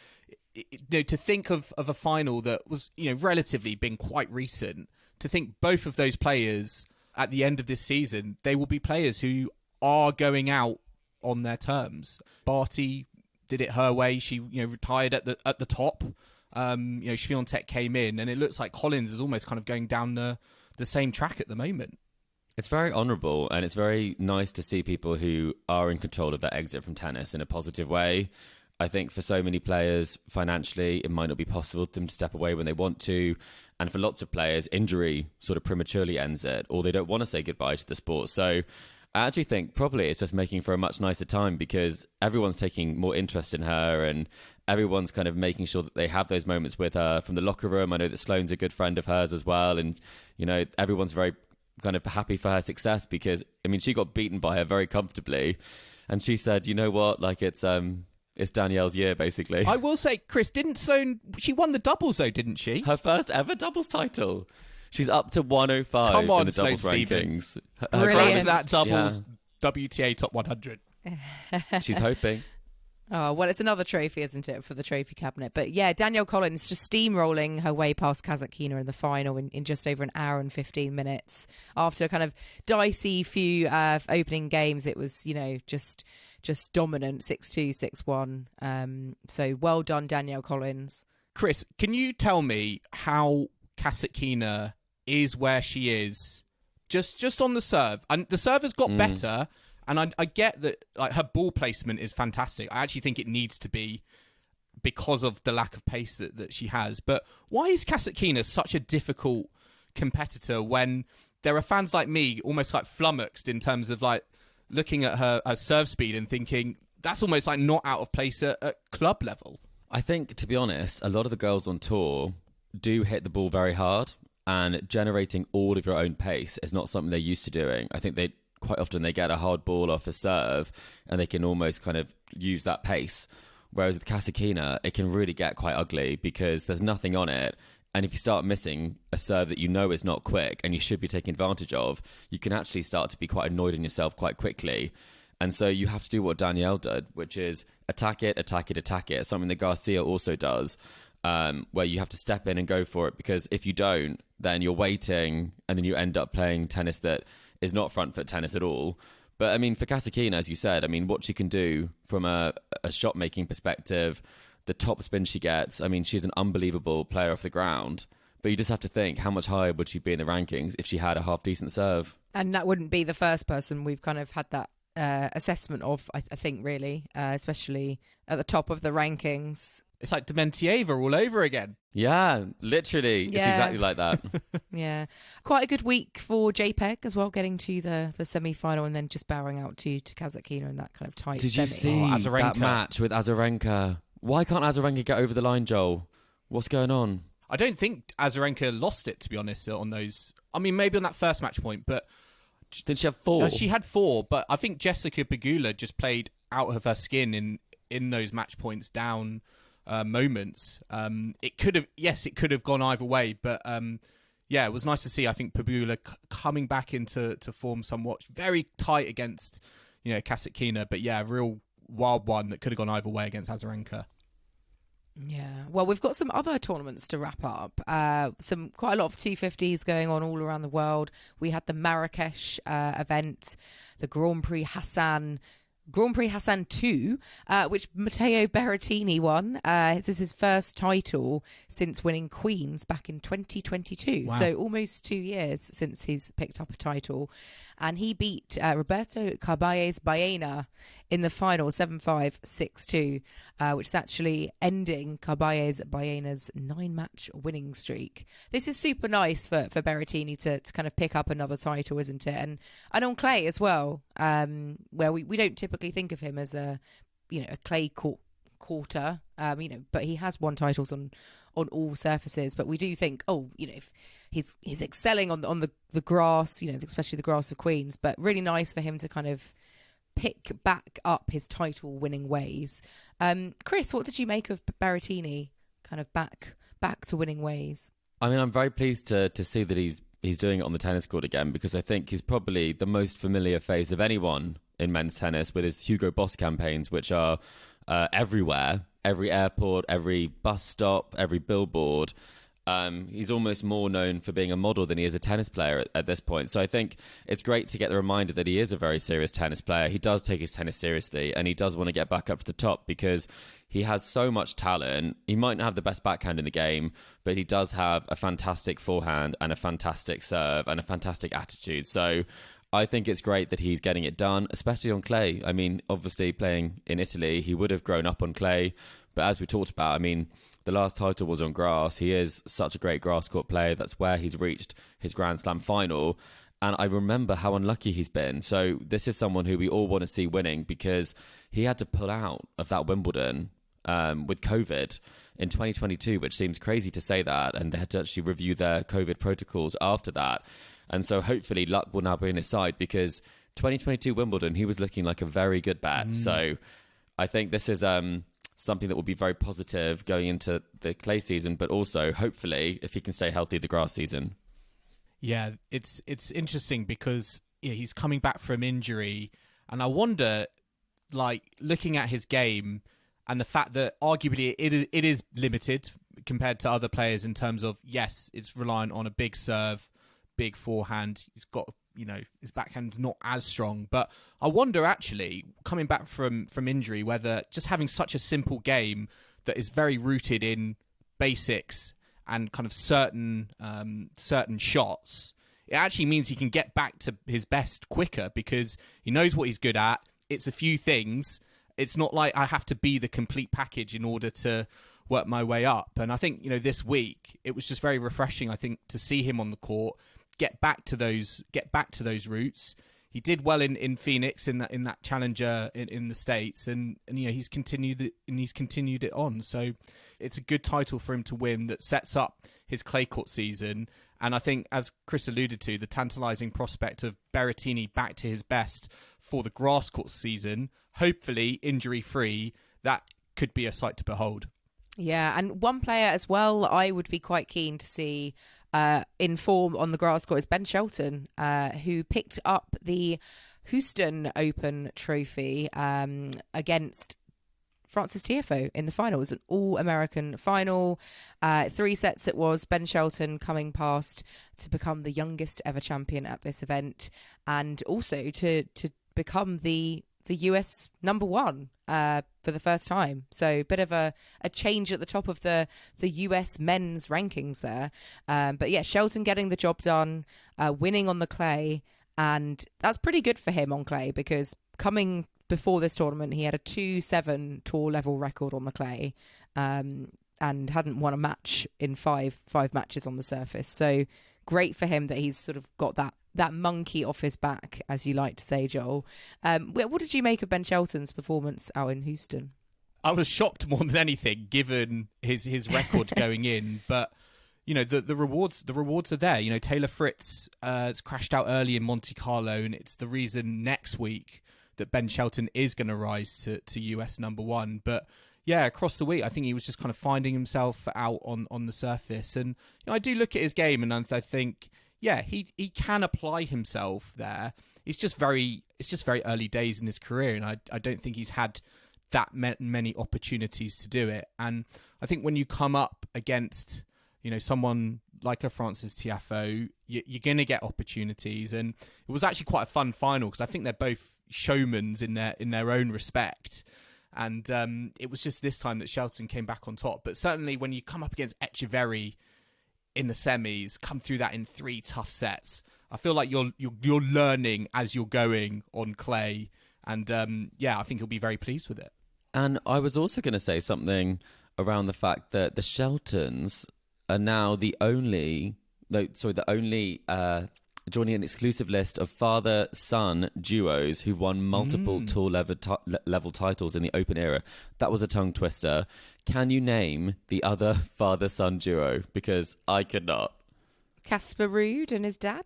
to think of a final that was relatively been quite recent, to think both of those players at the end of this season, they will be players who are going out on their terms. Barty did it her way. She retired at the top. Swiatek came in, and it looks like Collins is almost kind of going down the same track at the moment. It's very honourable, and it's very nice to see people who are in control of their exit from tennis in a positive way. I think for so many players, financially, it might not be possible for them to step away when they want to. And for lots of players, injury sort of prematurely ends it, or they don't want to say goodbye to the sport. So I actually think probably it's just making for a much nicer time, because everyone's taking more interest in her, and everyone's kind of making sure that they have those moments with her from the locker room. I know that Sloane's a good friend of hers as well. And, everyone's very kind of happy for her success, because, I mean, she got beaten by her very comfortably. And she said, you know what, it's Danielle's year, basically. I will say, Chris, didn't Sloane... She won the doubles, though, didn't she? Her first ever doubles title. She's up to 105 Come on, in the doubles Sloane rankings. Brilliant. That doubles WTA top 100. She's hoping. Oh, well, it's another trophy, isn't it, for the trophy cabinet? But yeah, Danielle Collins just steamrolling her way past Kasatkina in the final in just over an hour and 15 minutes. After a kind of dicey few opening games, it was, just dominant, 6-2, 6-1. So well done, Danielle Collins. Chris, can you tell me how Kasatkina is where she is just on the serve? And the serve has got better, and I get that her ball placement is fantastic. I actually think it needs to be, because of the lack of pace that she has. But why is Kasatkina such a difficult competitor when there are fans like me almost flummoxed in terms of looking at her serve speed and thinking that's almost not out of place at club level? I think, to be honest, a lot of the girls on tour do hit the ball very hard, and generating all of your own pace is not something they're used to doing. I think quite often they get a hard ball off a serve and they can almost kind of use that pace. Whereas with Kasatkina, it can really get quite ugly because there's nothing on it. And if you start missing a serve that you know is not quick and you should be taking advantage of, you can actually start to be quite annoyed in yourself quite quickly. And so you have to do what Danielle did, which is attack it, attack it, attack it. Something that Garcia also does, where you have to step in and go for it, because if you don't, then you're waiting and then you end up playing tennis that is not front foot tennis at all. But I mean, for Kasatkina, as you said, I mean, what she can do from a shot making perspective, the top spin she gets, I mean, she's an unbelievable player off the ground. But you just have to think, how much higher would she be in the rankings if she had a half-decent serve? And that wouldn't be the first person we've kind of had that assessment of, I think, really, especially at the top of the rankings. It's like Dementieva all over again. Yeah, literally. Yeah. It's exactly like that. Yeah. Quite a good week for JPEG as well, getting to the semi-final and then just bowing out to Kazatkina in that kind of tight Did you semi. see that match with Azarenka? Why can't Azarenka get over the line, Joel? What's going on? I don't think Azarenka lost it, to be honest, on those. I mean, maybe on that first match point, but... Didn't she have 4? She had 4, but I think Jessica Pegula just played out of her skin in those match points down moments. It could have gone either way, but it was nice to see. I think Pegula coming back into form somewhat, very tight against Kasatkina, but a real wild one that could have gone either way against Azarenka. Yeah, well, we've got some other tournaments to wrap up. Quite a lot of 250s going on all around the world. We had the Marrakesh event, the Grand Prix Hassan 2, which Matteo Berrettini won. This is his first title since winning Queens back in 2022. Wow. So almost 2 years since he's picked up a title. And he beat Roberto Carballes Baena in the final 7-5, 6-2, which is actually ending Carballes Baena's 9-match winning streak. This is super nice for Berrettini to kind of pick up another title, isn't it? And on clay as well, where we don't typically think of him as a clay quarter, but he has won titles on all surfaces. But we do think, if he's excelling on the grass, especially the grass of Queens, but really nice for him to kind of pick back up his title winning ways. Chris, what did you make of Berrettini kind of back to winning ways? I mean, I'm very pleased to see that he's doing it on the tennis court again, because I think he's probably the most familiar face of anyone in men's tennis with his Hugo Boss campaigns, which are everywhere, every airport, every bus stop, every billboard. He's almost more known for being a model than he is a tennis player at this point. So I think it's great to get the reminder that he is a very serious tennis player. He does take his tennis seriously, and he does want to get back up to the top because he has so much talent. He might not have the best backhand in the game, but he does have a fantastic forehand and a fantastic serve and a fantastic attitude. So I think it's great that he's getting it done, especially on clay. I mean, obviously playing in Italy, he would have grown up on clay. But as we talked about, I mean, the last title was on grass. He is such a great grass court player. That's where he's reached his Grand Slam final. And I remember how unlucky he's been. So this is someone who we all want to see winning, because he had to pull out of that Wimbledon with COVID in 2022, which seems crazy to say that. And they had to actually review their COVID protocols after that. And so hopefully luck will now be on his side, because 2022 Wimbledon, he was looking like a very good bet. So I think this is something that will be very positive going into the clay season, but also hopefully, if he can stay healthy, the grass season. Yeah, it's interesting because he's coming back from injury, and I wonder, like, looking at his game and the fact that arguably it is limited compared to other players in terms of, yes, it's reliant on a big serve, big forehand. He's got, his backhand's not as strong. But I wonder, actually, coming back from injury, whether just having such a simple game that is very rooted in basics and kind of certain shots, it actually means he can get back to his best quicker, because he knows what he's good at. It's a few things. It's not like I have to be the complete package in order to work my way up. And I think, this week, it was just very refreshing, I think, to see him on the court, get back to those roots. He did well in Phoenix in that challenger in the States, and he's continued it on. So it's a good title for him to win that sets up his clay court season. And I think, as Chris alluded to, the tantalising prospect of Berrettini back to his best for the grass court season, hopefully injury free, that could be a sight to behold. Yeah, and one player as well I would be quite keen to see in form on the grass court is Ben Shelton, who picked up the Houston Open trophy against Francis Tiafoe in the final. It was an all-American final. 3 sets it was. Ben Shelton coming past to become the youngest ever champion at this event, and also to become the US number 1. for the first time. So a bit of a change at the top of the US men's rankings there. But yeah, Shelton getting the job done, winning on the clay. And that's pretty good for him on clay, because coming before this tournament, he had a 2-7 tour level record on the clay, and hadn't won a match in five matches on the surface. So great for him that he's sort of got that monkey off his back, as you like to say, Joel. What did you make of Ben Shelton's performance out in Houston? I was shocked more than anything, given his record going in. But you know, the rewards are there. You know, Taylor Fritz has crashed out early in Monte Carlo, and it's the reason next week that Ben Shelton is going to rise to US number one. But yeah, across the week, I think he was just kind of finding himself out on the surface. And you know, I do look at his game, and I think, yeah, he can apply himself there. It's just very early days in his career, and I don't think he's had that many opportunities to do it. And I think when you come up against, you know, someone like a Francis Tiafoe, you're going to get opportunities. And it was actually quite a fun final, because I think they're both showmans in their own respect. And it was just this time that Shelton came back on top. But certainly when you come up against Echeverry in the semis, come through that in 3 tough sets, I feel like you're learning as you're going on clay. And yeah, I think he'll be very pleased with it. And I was also going to say something around the fact that the Sheltons are now the only joining an exclusive list of father-son duos who've won multiple tour level titles in the Open era. That was a tongue twister. Can you name the other father-son duo? Because I could not. Casper Ruud and his dad?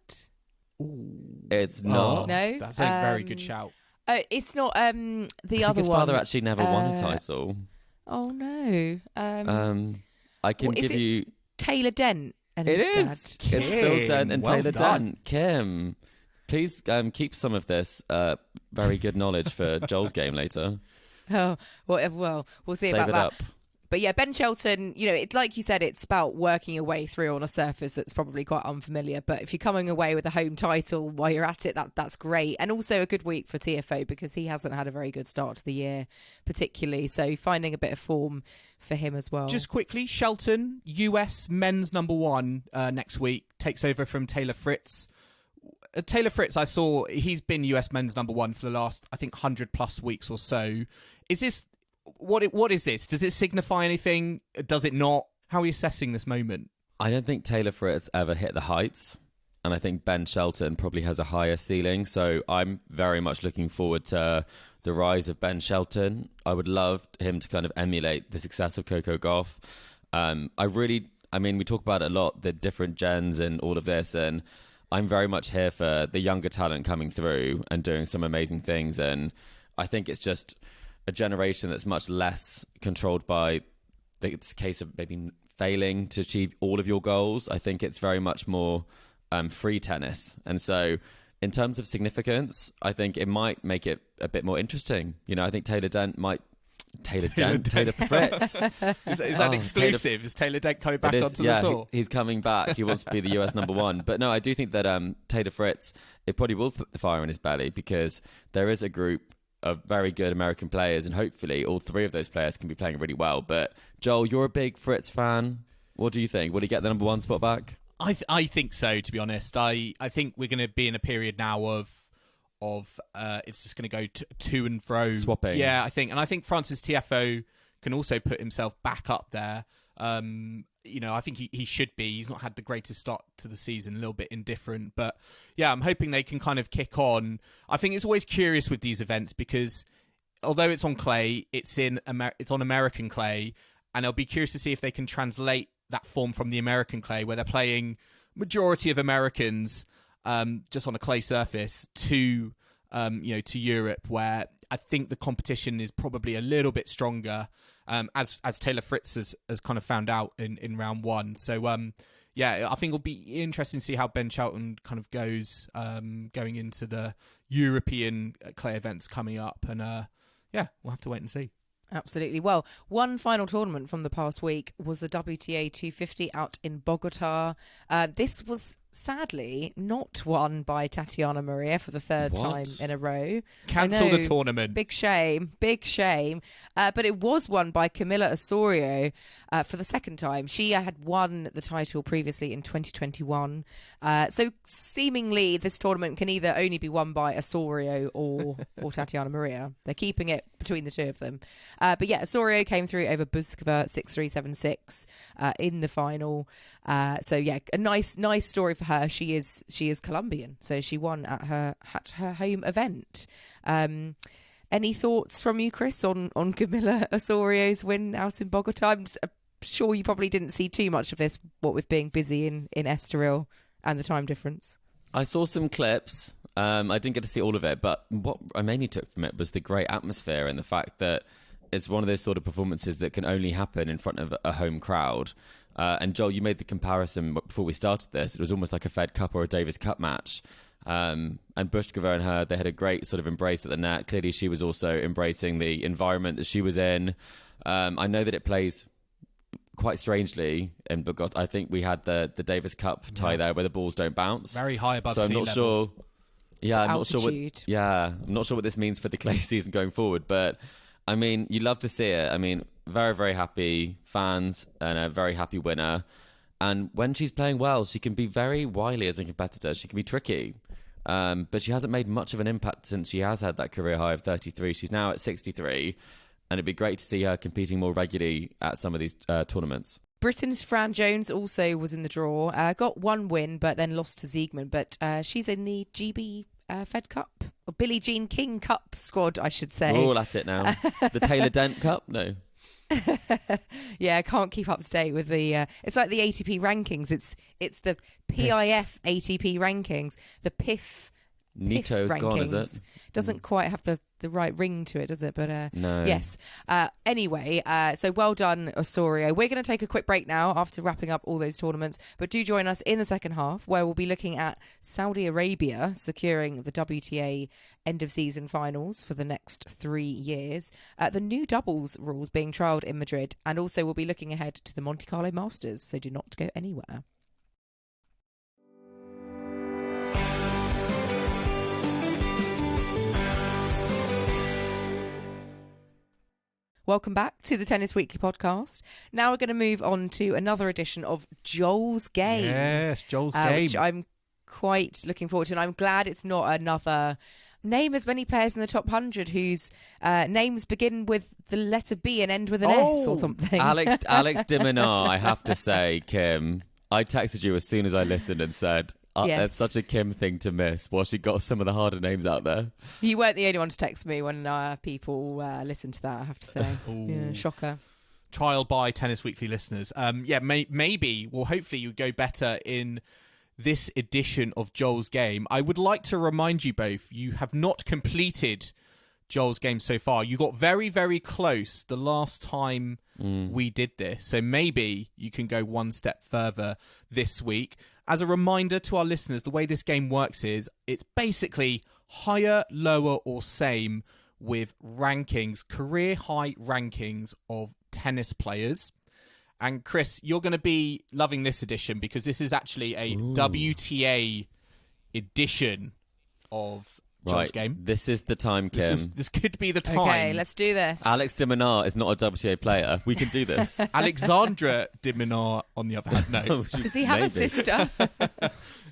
It's not. No? That's a very good shout. It's not the I other think his one. father actually never won a title. Oh, no. I can give you... Taylor Dent and It his is. dad. It's Phil Dent and Well Taylor done. Dent. Kim, please keep some of this very good knowledge for Joel's game later. Oh, well, we'll see Save about it that. up. But yeah, Ben Shelton, you know, it's like you said, it's about working your way through on a surface that's probably quite unfamiliar. But if you're coming away with a home title while you're at it, that's great. And also a good week for TFO, because he hasn't had a very good start to the year, particularly. So finding a bit of form for him as well. Just quickly, Shelton, US men's number one next week, takes over from Taylor Fritz. Taylor Fritz, I saw, he's been US men's number one for the last, I think, 100+ weeks or so. Is this... What is this? Does it signify anything? Does it not? How are you assessing this moment? I don't think Taylor Fritz ever hit the heights, and I think Ben Shelton probably has a higher ceiling. So I'm very much looking forward to the rise of Ben Shelton. I would love him to kind of emulate the success of Coco Gauff. We talk about it a lot, the different gens and all of this, and I'm very much here for the younger talent coming through and doing some amazing things. And I think it's just a generation that's much less controlled by this case of maybe failing to achieve all of your goals. I think it's very much more free tennis. And so in terms of significance, I think it might make it a bit more interesting. You know, I think Taylor Fritz. Is that exclusive? Is Taylor Dent coming back onto the tour? He's coming back. He wants to be the US number one. But no, I do think that Taylor Fritz, it probably will put the fire in his belly, because there is a group of very good American players, and hopefully all 3 of those players can be playing really well. But Joel, you're a big Fritz fan. What do you think? Will he get the number one spot back? I think so, to be honest. I think we're going to be in a period now of it's just going to go to and fro. Swapping. Yeah, I think Francis Tiafoe can also put himself back up there. You know, I think he should be. He's not had the greatest start to the season, a little bit indifferent. But yeah, I'm hoping they can kind of kick on. I think it's always curious with these events, because although it's on clay, it's on American clay, and I'll be curious to see if they can translate that form from the American clay, where they're playing majority of Americans just on a clay surface, to Europe, where I think the competition is probably a little bit stronger, as Taylor Fritz has kind of found out in round one. So I think it'll be interesting to see how Ben Shelton kind of goes going into the European clay events coming up, and we'll have to wait and see. Absolutely. Well, one final tournament from the past week was the WTA 250 out in Bogota. This was sadly not won by Tatiana Maria for the third What? time in a row. Cancel I know, the tournament. Big shame. But it was won by Camila Osorio for the second time. She had won the title previously in 2021. So seemingly this tournament can either only be won by Osorio or Tatiana Maria. They're keeping it between the two of them. But yeah, Osorio came through over Buzkova 6-3, 7-6 in the final. So yeah, a nice story for her. She is Colombian, so she won at her home event. Any thoughts from you, Chris, on Camila Osorio's win out in Bogota? I'm sure you probably didn't see too much of this, what with being busy in Estoril and the time difference. I saw some clips. I didn't get to see all of it, but what I mainly took from it was the great atmosphere and the fact that it's one of those sort of performances that can only happen in front of a home crowd. And Joel, you made the comparison before we started this. It was almost like a Fed Cup or a Davis Cup match. And Buzkova and her, they had a great sort of embrace at the net. Clearly, she was also embracing the environment that she was in. I know that it plays quite strangely in Bogota. I think we had the Davis Cup tie there where the balls don't bounce. Very high above so sea I'm not level. sure. Yeah, I'm Altitude. not sure what. Yeah, I'm not sure what this means for the clay season going forward. But I mean, you love to see it. I mean, very, very happy fans and a very happy winner. And when she's playing well, she can be very wily as a competitor. She can be tricky. But she hasn't made much of an impact since she has had that career high of 33. She's now at 63. And it'd be great to see her competing more regularly at some of these tournaments. Britain's Fran Jones also was in the draw. Got one win, but then lost to Siegmund. But she's in the GB Fed Cup, or Billie Jean King Cup squad, I should say. We're all at it now. The Taylor Dent Cup? No. Yeah, I can't keep up to date with the. It's like the ATP rankings. It's the PIF ATP rankings. The PIF. Nito's rankings. gone, is it? Doesn't quite have the right ring to it, does it? But No. yes. Anyway, so well done, Osorio. We're going to take a quick break now after wrapping up all those tournaments. But do join us in the second half, where we'll be looking at Saudi Arabia securing the WTA end of season finals for the next 3 years, the new doubles rules being trialled in Madrid, and also we'll be looking ahead to the Monte Carlo Masters. So do not go anywhere. Welcome back to the Tennis Weekly podcast. Now we're going to move on to another edition of Joel's Game. Yes, Joel's Game. Which I'm quite looking forward to. And I'm glad it's not another name as many players in the top 100 whose names begin with the letter B and end with an S or something. Alex de Minaur, I have to say, Kim, I texted you as soon as I listened and said, Yes. That's such a Kim thing to miss. Well, she got some of the harder names out there. You weren't the only one to text me when people listened to that, I have to say. Yeah, shocker. Trial by Tennis Weekly listeners. Maybe, well, hopefully you go better in this edition of Joel's Game. I would like to remind you both, you have not completed Joel's Game so far. You got very, very close the last time we did this. So maybe you can go one step further this week. As a reminder to our listeners, the way this game works is it's basically higher, lower, or same with rankings, career high rankings of tennis players. And Chris, you're going to be loving this edition because this is actually a WTA edition of Joel's Game. This is the time, Kim. This could be the time. Okay, let's do this. Alex de Minaur is not a WTA player. We can do this. Alexandra de Minaur, on the other hand, no. Does he have a sister?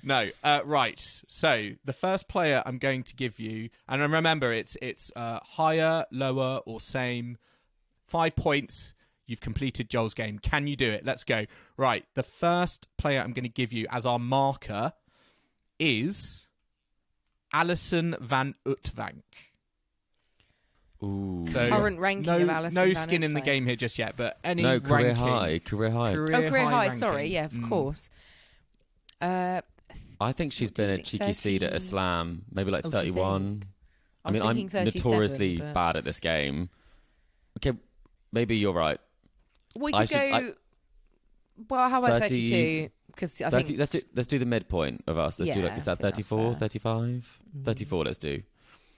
No. Right. So the first player I'm going to give you, and remember, it's higher, lower, or same. 5 points. You've completed Joel's Game. Can you do it? Let's go. Right. The first player I'm going to give you as our marker is Alison van Uytvanck. Ooh. So Current ranking of Alison no van skin in the Uytvanck. game here just yet, but any No, career ranking. high. Career high. Career high. ranking. Sorry, yeah, of course. I think she's What do you been a think, cheeky seed at 30? Islam, maybe like Oh, do you 31. I was I'm thinking 37, notoriously but- bad at this game. Okay, maybe you're right. We I could go. Well, how about 30 32? Because I 30, think let's do the midpoint of us. Let's do Yeah, like, is I that think that's 34, fair. 35? 34, let's do.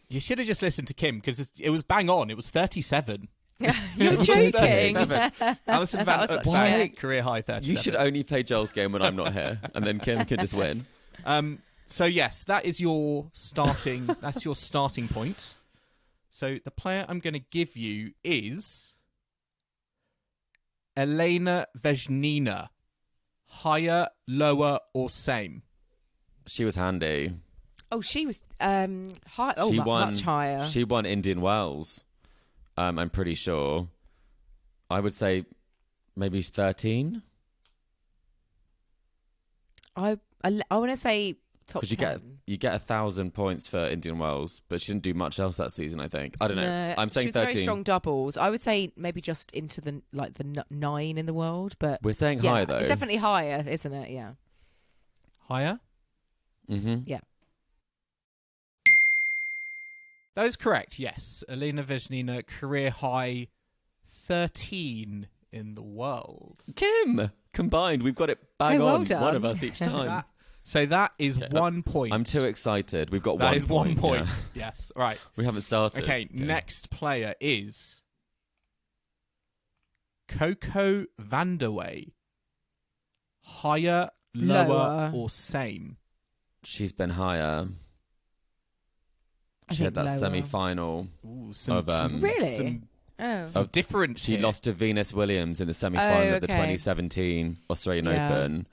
You should have just listened to Kim because it was bang on. It was 37. you're joking. Alison That van was such a Uytvanck, guess. career high 37. You should only play Joel's Game when I'm not here, and then Kim can just win. So yes, that is your starting. That's your starting point. So the player I'm going to give you is Elena Vesnina. Higher, lower, or same? She was handy. Oh, she was high. Oh, much higher. She won Indian Wells. I'm pretty sure. I would say maybe 13. I want to say top 10. Because you get 1,000 points for Indian Wells, but she didn't do much else that season. I think. I don't know. No, I'm saying she was 13. very strong doubles. I would say maybe just into the 9 in the world, but We're saying yeah, higher though. it's definitely higher, isn't it? Yeah. Higher? Mm-hmm. Yeah. That is correct, yes. Elena Vesnina, career high 13 in the world. Kim, combined, we've got it bang well on. done. One of us each time. So that is 1 point. I'm too excited. We've got That 1 is point. 1 point. Yeah. Yes. Right. We haven't started. Okay, next player is Coco Vandeweghe. Higher, lower, or same? She's been higher. I She had think that lower. semi-final Ooh, Really? Some difference She here. lost to Venus Williams in the semi-final of the okay. 2017 Australian Yeah. Open,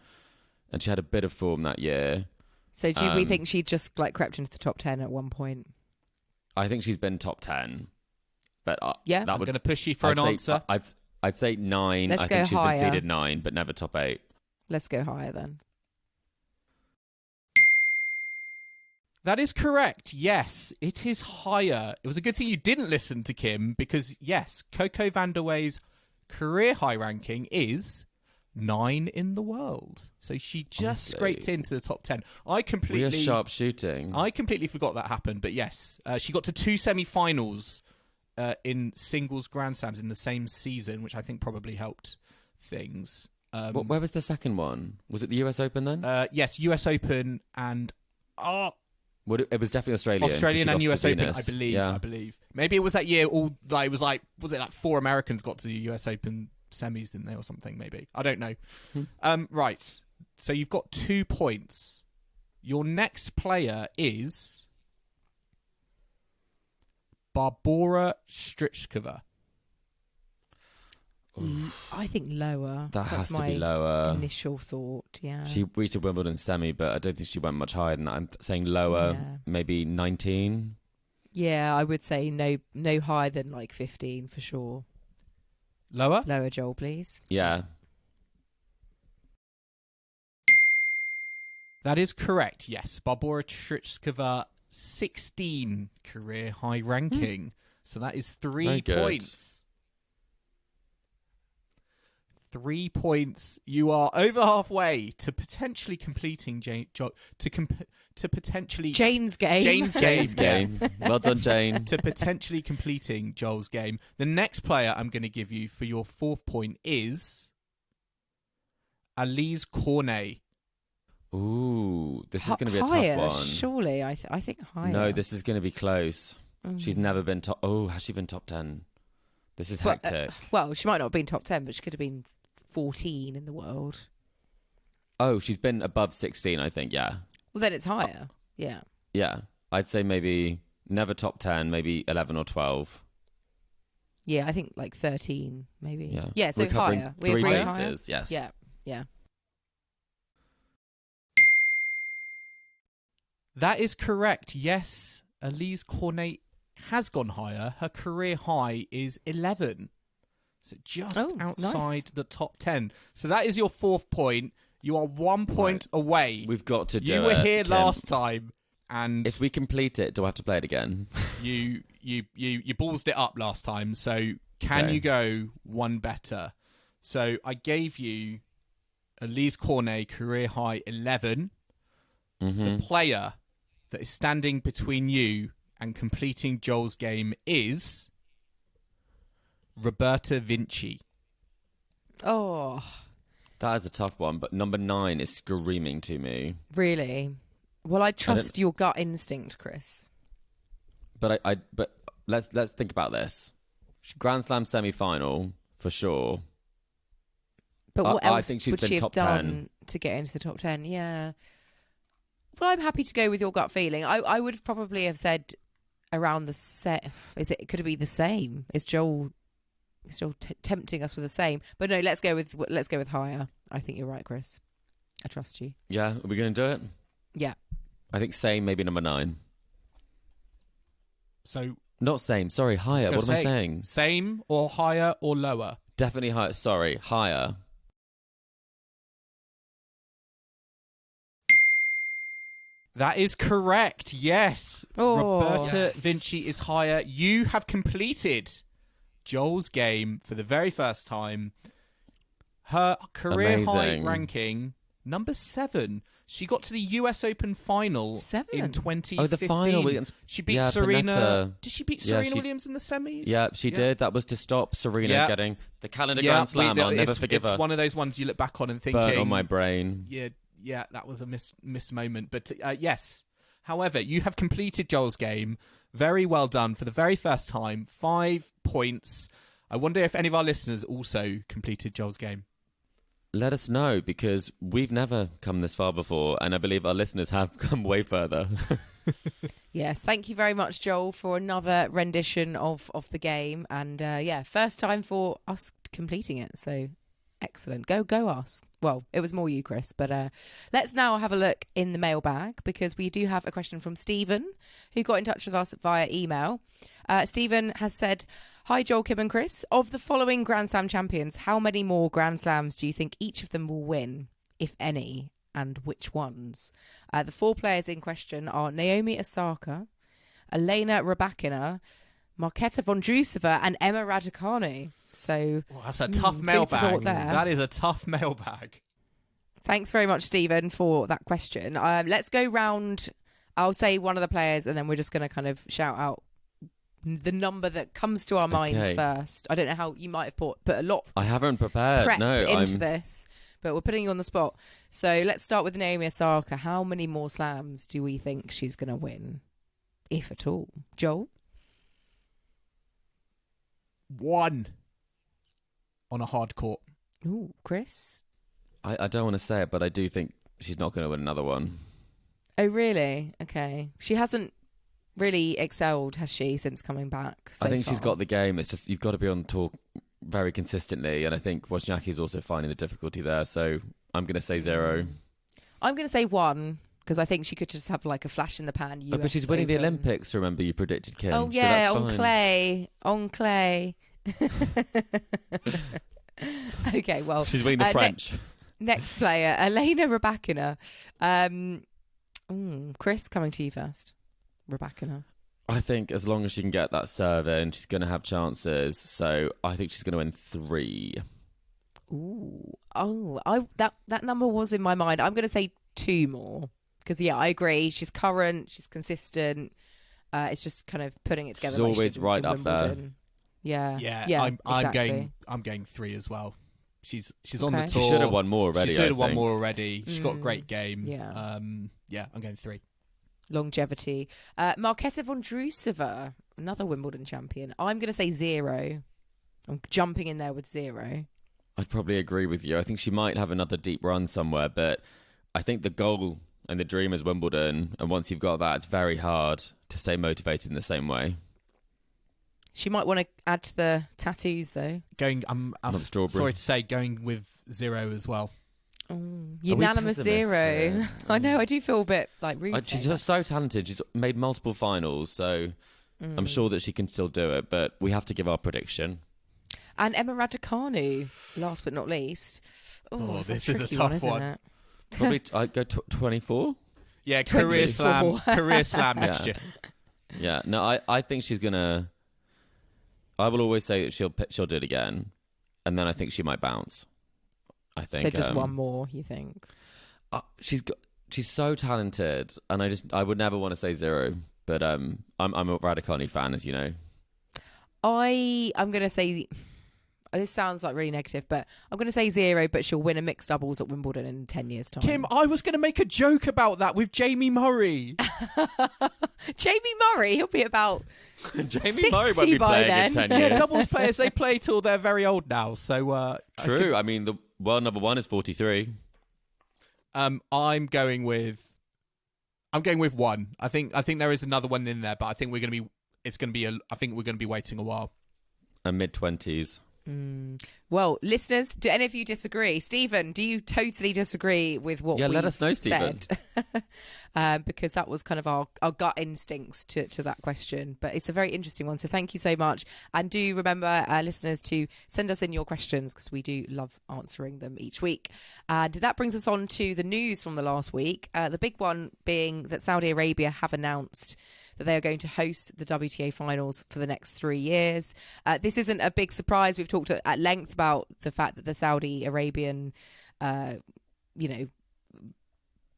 and she had a bit of form that year. So do we think she just crept into the top 10 at one point? I think she's been top 10, but Yeah. that I'm would going to push you for an answer. I'd say 9. Let's I go think she's higher. been seeded 9, but never top 8. Let's go higher then. That is correct. Yes, it is higher. It was a good thing you didn't listen to Kim because, yes, Coco Vandeweghe's career high ranking is 9 in the world. So she just Honestly. scraped into the top 10. We are sharp shooting. I completely forgot that happened, but yes, she got to 2 semi-finals in singles Grand Slams in the same season, which I think probably helped things. Where was the second one? Was it the US Open then? Yes, US Open and... It was definitely Australian. Australian and US Open, Venus. I believe. Yeah. I believe. Maybe it was that year. Was it like 4 Americans got to the US Open semis, didn't they, or something? Maybe I don't know. Right. So you've got 2 points. Your next player is Barbora Strichkova. I think lower. That That's has to be my lower. initial thought, yeah. She reached a Wimbledon semi, but I don't think she went much higher than that. I'm saying lower, Yeah. maybe 19. Yeah, I would say no higher than 15 for sure. Lower? Lower, Joel, please. Yeah. That is correct. Yes, Barbora Strichkova, 16 career high ranking. So that is 3 Very good. points. 3 points. You are over halfway to potentially completing potentially Jane's game. Jane's game. Game. Well done, Jane. To potentially completing Joel's game. The next player I'm going to give you for your 4th point is Alizé Cornet. Ooh, this is going to be a higher, tough one. Surely, I think higher. No, this is going to be close. She's never been top... Oh, has she been top 10? This is hectic. Well, she might not have been top 10, but she could have been 14 in the world. Oh, she's been above 16, I think, yeah. Well, then it's higher. Yeah. Yeah, I'd say maybe never top 10, maybe 11 or 12. Yeah, I think 13, maybe. Yeah. Yeah, so We're covering higher. We 3 agree bases, higher? yes. Yeah, yeah. That is correct. Yes, Alizé Cornet has gone higher. Her career high is 11. So just outside nice. the top 10. So that is your 4th point. You are 1 point away. We've got to do it. You were here Kim. last time, and If we complete it, do I have to play it again? you ballsed it up last time. So can Okay. you go one better? So I gave you Alizé Cornet career high 11. The player that is standing between you and completing Joel's game is Roberta Vinci. Oh, That is a tough one, but number 9 is screaming to me. really? Well, I trust your gut instinct, Chris. But but let's think about this. Grand Slam semi-final for sure. But what I else think she's would been she have top done 10. to get into the top 10? Yeah. Well, I'm happy to go with your gut feeling. I would probably have said around the set. Could it be the same? Is Joel still tempting us with the same? But no, let's go with higher. I think you're right, Chris. I trust you. Yeah, are we going to do it? Yeah. I think same, maybe number 9. So not same. Sorry, higher. What am I saying? Same or higher or lower? Definitely higher. Sorry, higher. That is correct. Yes. Oh. Roberta Vinci is higher. You have completed Joel's game for the very first time. Her career high ranking, number 7. She got to the US Open final in 2015. Oh, the final against... She beat Serena. Panetta. Did she beat Serena Williams in the semis? Yeah, she did. That was to stop Serena getting the calendar Grand Slam. I'll never forgive her. It's one of those ones you look back on and thinking... Burn on my brain. Yeah, that was a missed moment. But yes. However, you have completed Joel's game. Very well done for the very first time. 5 points. I wonder if any of our listeners also completed Joel's game. Let us know, because we've never come this far before, and I believe our listeners have come way further. Yes, thank you very much, Joel, for another rendition of the game. And first time for us completing it. So excellent. Go us. Well, it was more you, Chris. But let's now have a look in the mailbag, because we do have a question from Stephen, who got in touch with us via email. Stephen has said, "Hi, Joel, Kim and Chris. Of the following Grand Slam champions, how many more Grand Slams do you think each of them will win, if any, and which ones?" The 4 players in question are Naomi Osaka, Elena Rybakina, Marketa Vondrousova, and Emma Raducanu. So that's a tough mailbag. That is a tough mailbag. Thanks very much, Stephen, for that question. Let's go round. I'll say one of the players, and then we're just going to kind of shout out the number that comes to our minds first. I don't know how you might have put a lot. I haven't prepared. Into this, but we're putting you on the spot. So let's start with Naomi Osaka. How many more slams do we think she's going to win, if at all? Joel? 1 on a hard court. Ooh, Chris? I don't want to say it, but I do think she's not going to win another one. Oh, really? Okay. She hasn't really excelled, has she, since coming back so I think far? she's got the game. It's just you've got to be on the tour very consistently, and I think Wozniacki is also finding the difficulty there. So I'm going to say 0. I'm going to say 1, because I think she could just have like a flash in the pan. US but she's winning Open. the Olympics. Remember, you predicted, Kim. Oh so yeah, that's on fine. clay, on clay. Okay, well, she's winning the French. Next player, Elena Rybakina. Chris, coming to you first. Rybakina. I think as long as she can get that serve in, she's going to have chances. So I think she's going to win 3. Ooh, that number was in my mind. I'm going to say 2 more, because I agree. She's current, she's consistent. It's just kind of putting it together. She's always right up there. Yeah. I'm going 3 as well. She's on the tour. She should have won more already. She should have won more already. She's got a great game. Yeah. I'm going 3. Longevity. Marketa Vondrousova, another Wimbledon champion. I'm going to say 0. I'm jumping in there with 0. I'd probably agree with you. I think she might have another deep run somewhere, but I think the goal and the dream is Wimbledon, and once you've got that, it's very hard to stay motivated in the same way. She might want to add to the tattoos, though. I'm sorry to say, going with 0 as well. Unanimous 0. I know, I do feel a bit like rude. She's just so talented. She's made multiple finals, so I'm sure that she can still do it, but we have to give our prediction. And Emma Raducanu, last but not least. This is a tough one. Isn't it? Probably I'd go 24. Yeah, career slam next year. Yeah, no, I think she's gonna. I will always say that she'll do it again, and then I think she might bounce. I think so. Just 1 more, you think? She's so talented, and I would never want to say 0, but I'm a Raducanu fan, as you know. I'm gonna say. This sounds like really negative, but I'm going to say 0, but she'll win a mixed doubles at Wimbledon in 10 years' time. Kim, I was going to make a joke about that with Jamie Murray. Jamie Murray, he'll be about Jamie Murray won't be playing then. in 10 years. Doubles players, they play till they're very old now. So True. I mean, the world number 1 is 43. I'm going with I'm going with one. I think there is another one in there, but I think we're going to be waiting a while. A mid-20s. Well, listeners, do any of you disagree? Stephen, do you totally disagree with what we let us know, Stephen. said? Because that was kind of our gut instincts to that question. But it's a very interesting one. So thank you so much. And do remember, listeners, to send us in your questions because we do love answering them each week. And that brings us on to the news from the last week. The big one being that Saudi Arabia have announced that they are going to host the WTA Finals for the next 3 years. This isn't a big surprise. We've talked at length about the fact that the Saudi Arabian,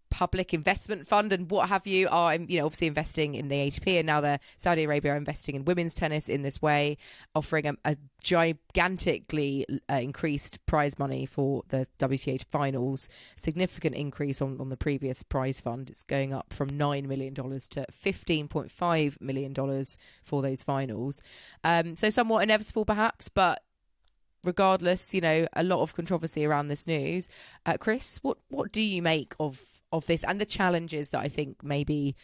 public investment fund and what have you are, obviously investing in the ATP, and now the Saudi Arabia are investing in women's tennis in this way, offering a gigantically increased prize money for the WTA Finals, significant increase on the previous prize fund. It's going up from $9 million to $15.5 million for those finals. So somewhat inevitable perhaps, but regardless, a lot of controversy around this news. Chris, what do you make of this and the challenges that I think maybe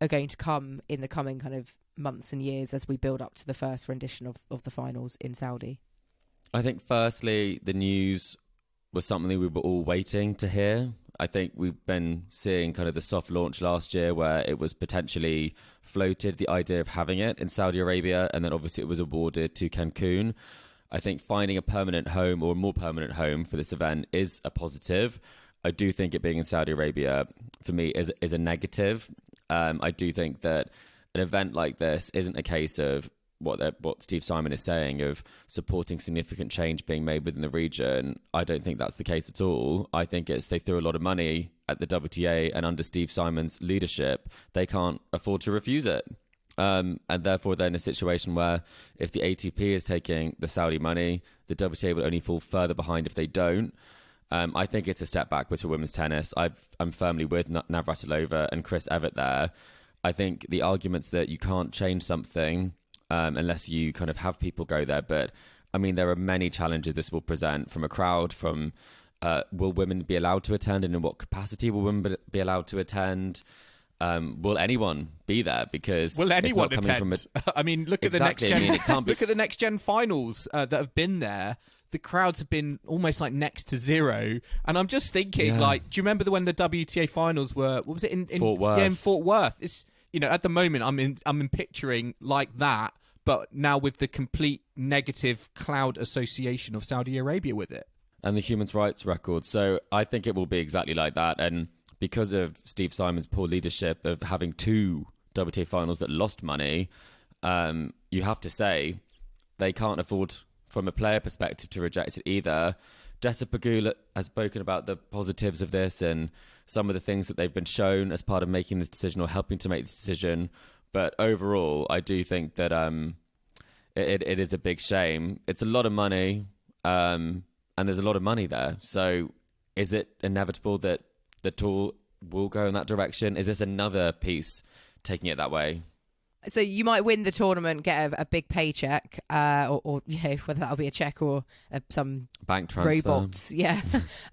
are going to come in the coming kind of months and years as we build up to the first rendition of the finals in Saudi? I think firstly, the news was something we were all waiting to hear. I think we've been seeing kind of the soft launch last year where it was potentially floated, the idea of having it in Saudi Arabia, and then obviously it was awarded to Cancun. I think finding a permanent home or a more permanent home for this event is a positive. I do think it being in Saudi Arabia, for me, is a negative. I do think that an event like this isn't a case of what Steve Simon is saying of supporting significant change being made within the region. I don't think that's the case at all. I think they threw a lot of money at the WTA, and under Steve Simon's leadership, they can't afford to refuse it. And therefore, they're in a situation where if the ATP is taking the Saudi money, the WTA will only fall further behind if they don't. I think it's a step backwards for women's tennis. I'm firmly with Navratilova and Chris Evert there. I think the arguments that you can't change something unless you kind of have people go there. But, I mean, there are many challenges this will present from a crowd, from will women be allowed to attend, and in what capacity will women be allowed to attend? Will anyone be there? Because will anyone it's not attend? From I mean, look exactly. at the next gen. I mean, it can't be... Look at the next gen finals that have been there. The crowds have been almost like next to zero, and I'm just thinking, do you remember when the WTA finals were? What was it in Fort Worth? Yeah, in Fort Worth. It's at the moment I'm picturing like that, but now with the complete negative cloud association of Saudi Arabia with it and the human rights record. So I think it will be exactly like that, and because of Steve Simon's poor leadership of having two WTA finals that lost money, you have to say they can't afford, from a player perspective, to reject it either. Jessica Pegula has spoken about the positives of this and some of the things that they've been shown as part of making this decision or helping to make this decision. But overall, I do think that it is a big shame. It's a lot of money, and there's a lot of money there. So is it inevitable that the tour will go in that direction? Is this another piece taking it that way? So you might win the tournament, get a big paycheck, or whether that'll be a check or some bank transfer. Robots, yeah.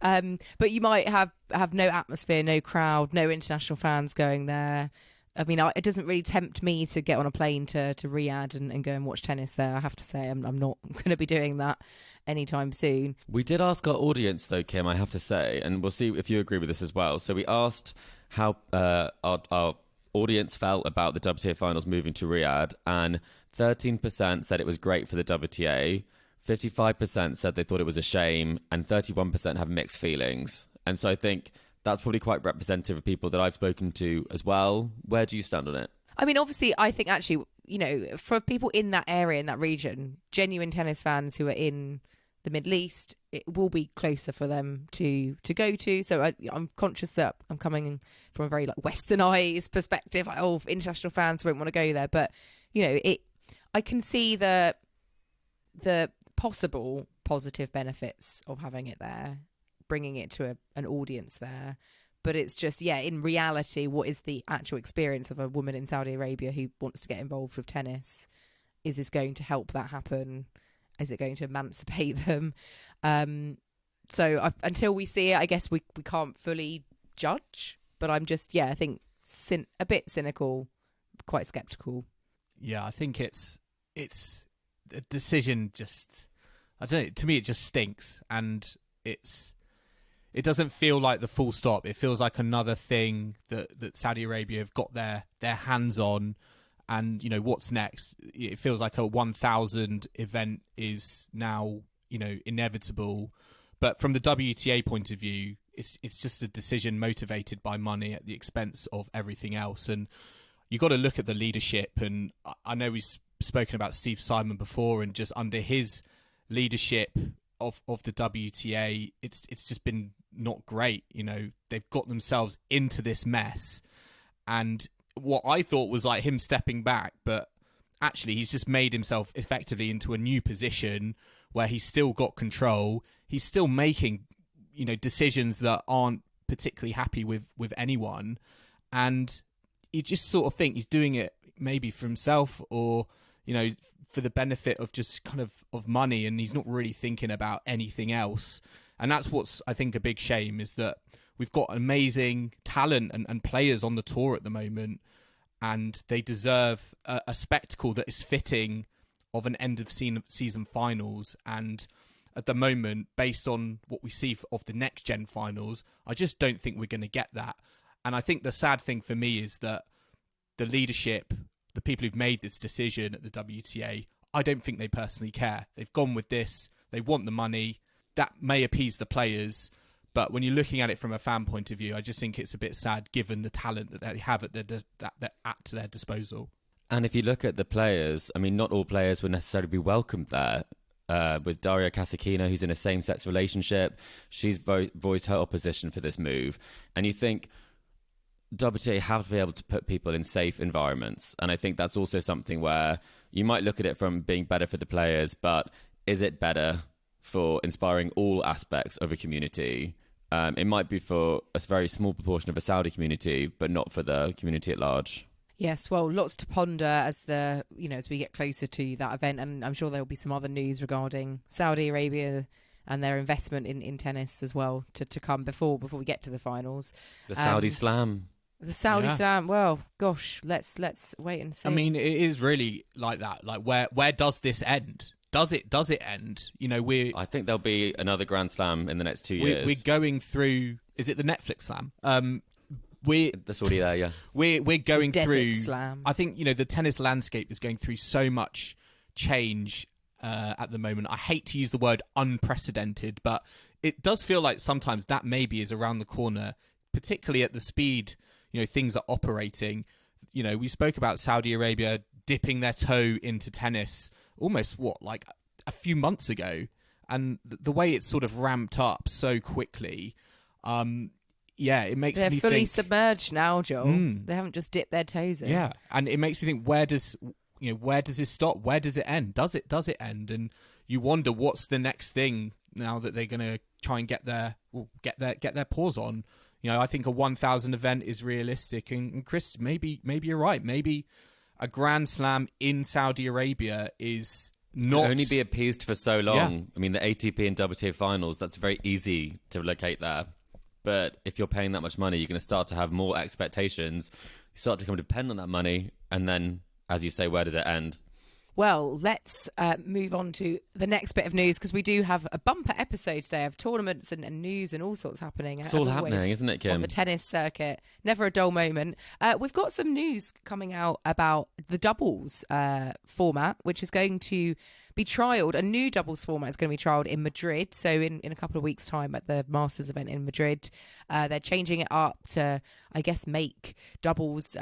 But you might have no atmosphere, no crowd, no international fans going there. I mean, it doesn't really tempt me to get on a plane to Riyadh and go and watch tennis there. I have to say, I'm not going to be doing that anytime soon. We did ask our audience, though, Kim, I have to say, and we'll see if you agree with this as well. So we asked how our audience felt about the WTA finals moving to Riyadh, and 13% said it was great for the WTA, 55% said they thought it was a shame, and 31% have mixed feelings. And so I think that's probably quite representative of people that I've spoken to as well. Where do you stand on it? I mean, obviously, I think actually, for people in that area, in that region, genuine tennis fans who are in the Middle East, it will be closer for them to go to. So I'm conscious that I'm coming from a very westernized perspective. International fans won't want to go there, but I can see the possible positive benefits of having it there, bringing it to an audience there. But it's just, in reality, what is the actual experience of a woman in Saudi Arabia who wants to get involved with tennis? Is this going to help that happen? Is it going to emancipate them? So until we see it, I guess we can't fully judge. But I'm just, I think a bit cynical, quite skeptical. Yeah, I think it's a decision. Just, I don't know. To me, it just stinks, and it doesn't feel like the full stop. It feels like another thing that Saudi Arabia have got their hands on. And, what's next? It feels like a 1,000 event is now, inevitable. But from the WTA point of view, it's just a decision motivated by money at the expense of everything else. And you got to look at the leadership. And I know we've spoken about Steve Simon before, and just under his leadership of the WTA, it's just been not great. They've got themselves into this mess. And what I thought was like him stepping back, but actually he's just made himself effectively into a new position where he's still got control. He's still making, decisions that aren't particularly happy with anyone. And you just sort of think he's doing it maybe for himself or, for the benefit of just kind of money. And he's not really thinking about anything else. And that's what's, I think, a big shame, is that we've got amazing talent and players on the tour at the moment, and they deserve a spectacle that is fitting of an end of season finals. And at the moment, based on what we see of the next gen finals, I just don't think we're going to get that. And I think the sad thing for me is that the leadership, the people who've made this decision at the WTA, I don't think they personally care. They've gone with this. They want the money. That may appease the players. But when you're looking at it from a fan point of view, I just think it's a bit sad given the talent that they have at their disposal. And if you look at the players, I mean, not all players would necessarily be welcomed there. With Daria Kasatkina, who's in a same-sex relationship, she's voiced her opposition for this move. And you think WTA have to be able to put people in safe environments. And I think that's also something where you might look at it from being better for the players, but is it better for inspiring all aspects of a community? It might be for a very small proportion of a Saudi community, but not for the community at large. Yes, well, lots to ponder as as we get closer to that event, and I'm sure there'll be some other news regarding Saudi Arabia and their investment in tennis as well to come before we get to the finals. The Saudi Slam. The Saudi Slam. Well, gosh, let's wait and see. I mean, it is really like that. Like, where does this end? Does it end? I think there'll be another Grand Slam in the next 2 years. We're going through. Is it the Netflix Slam? That's already there. Yeah. We're going the through. Desert Slam. I think the tennis landscape is going through so much change at the moment. I hate to use the word unprecedented, but it does feel like sometimes that maybe is around the corner, particularly at the speed things are operating. We spoke about Saudi Arabia dipping their toe into tennis almost like a few months ago, and the way it's sort of ramped up so quickly, it makes me think... They're fully submerged now, Joel. They haven't just dipped their toes in. Yeah, and it makes me think, where does this stop? Where does it end? Does it end? And you wonder what's the next thing now that they're going to try and get their paws on. I think a 1,000 event is realistic, and Chris, maybe you're right. Maybe a Grand Slam in Saudi Arabia is not... Can only be appeased for so long. Yeah. I mean, the ATP and WTA Finals, that's very easy to locate there. But if you're paying that much money, you're going to start to have more expectations. You start to become dependent on that money. And then, as you say, where does it end? Well, let's move on to the next bit of news, because we do have a bumper episode today of tournaments and news and all sorts happening. It's all happening, isn't it, Kim? On the tennis circuit. Never a dull moment. We've got some news coming out about the doubles format, which is going to be trialled. A new doubles format is going to be trialled in Madrid. So in a couple of weeks' time at the Masters event in Madrid. They're changing it up to, I guess, make doubles...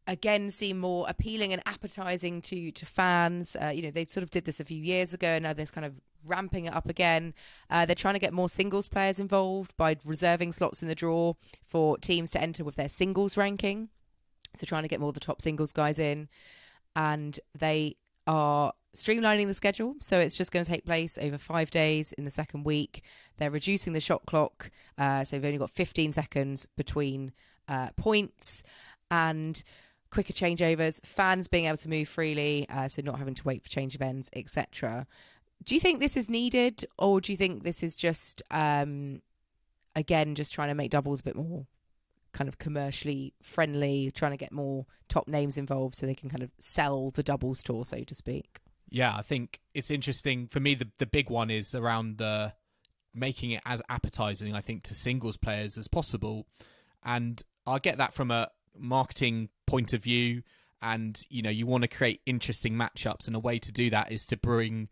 again, seem more appealing and appetizing to fans. They sort of did this a few years ago, and now they're kind of ramping it up again. They're trying to get more singles players involved by reserving slots in the draw for teams to enter with their singles ranking. So trying to get more of the top singles guys in. And they are streamlining the schedule. So it's just going to take place over 5 days in the second week. They're reducing the shot clock. So we've only got 15 seconds between points. And quicker changeovers, fans being able to move freely, so not having to wait for change of ends, etc. Do you think this is needed, or do you think this is just, again, just trying to make doubles a bit more kind of commercially friendly, trying to get more top names involved so they can kind of sell the doubles tour, so to speak. Yeah, I think it's interesting. For me, the big one is around the making it as appetizing, I think, to singles players as possible. And I get that from a marketing point of view. And, you want to create interesting matchups. And a way to do that is to bring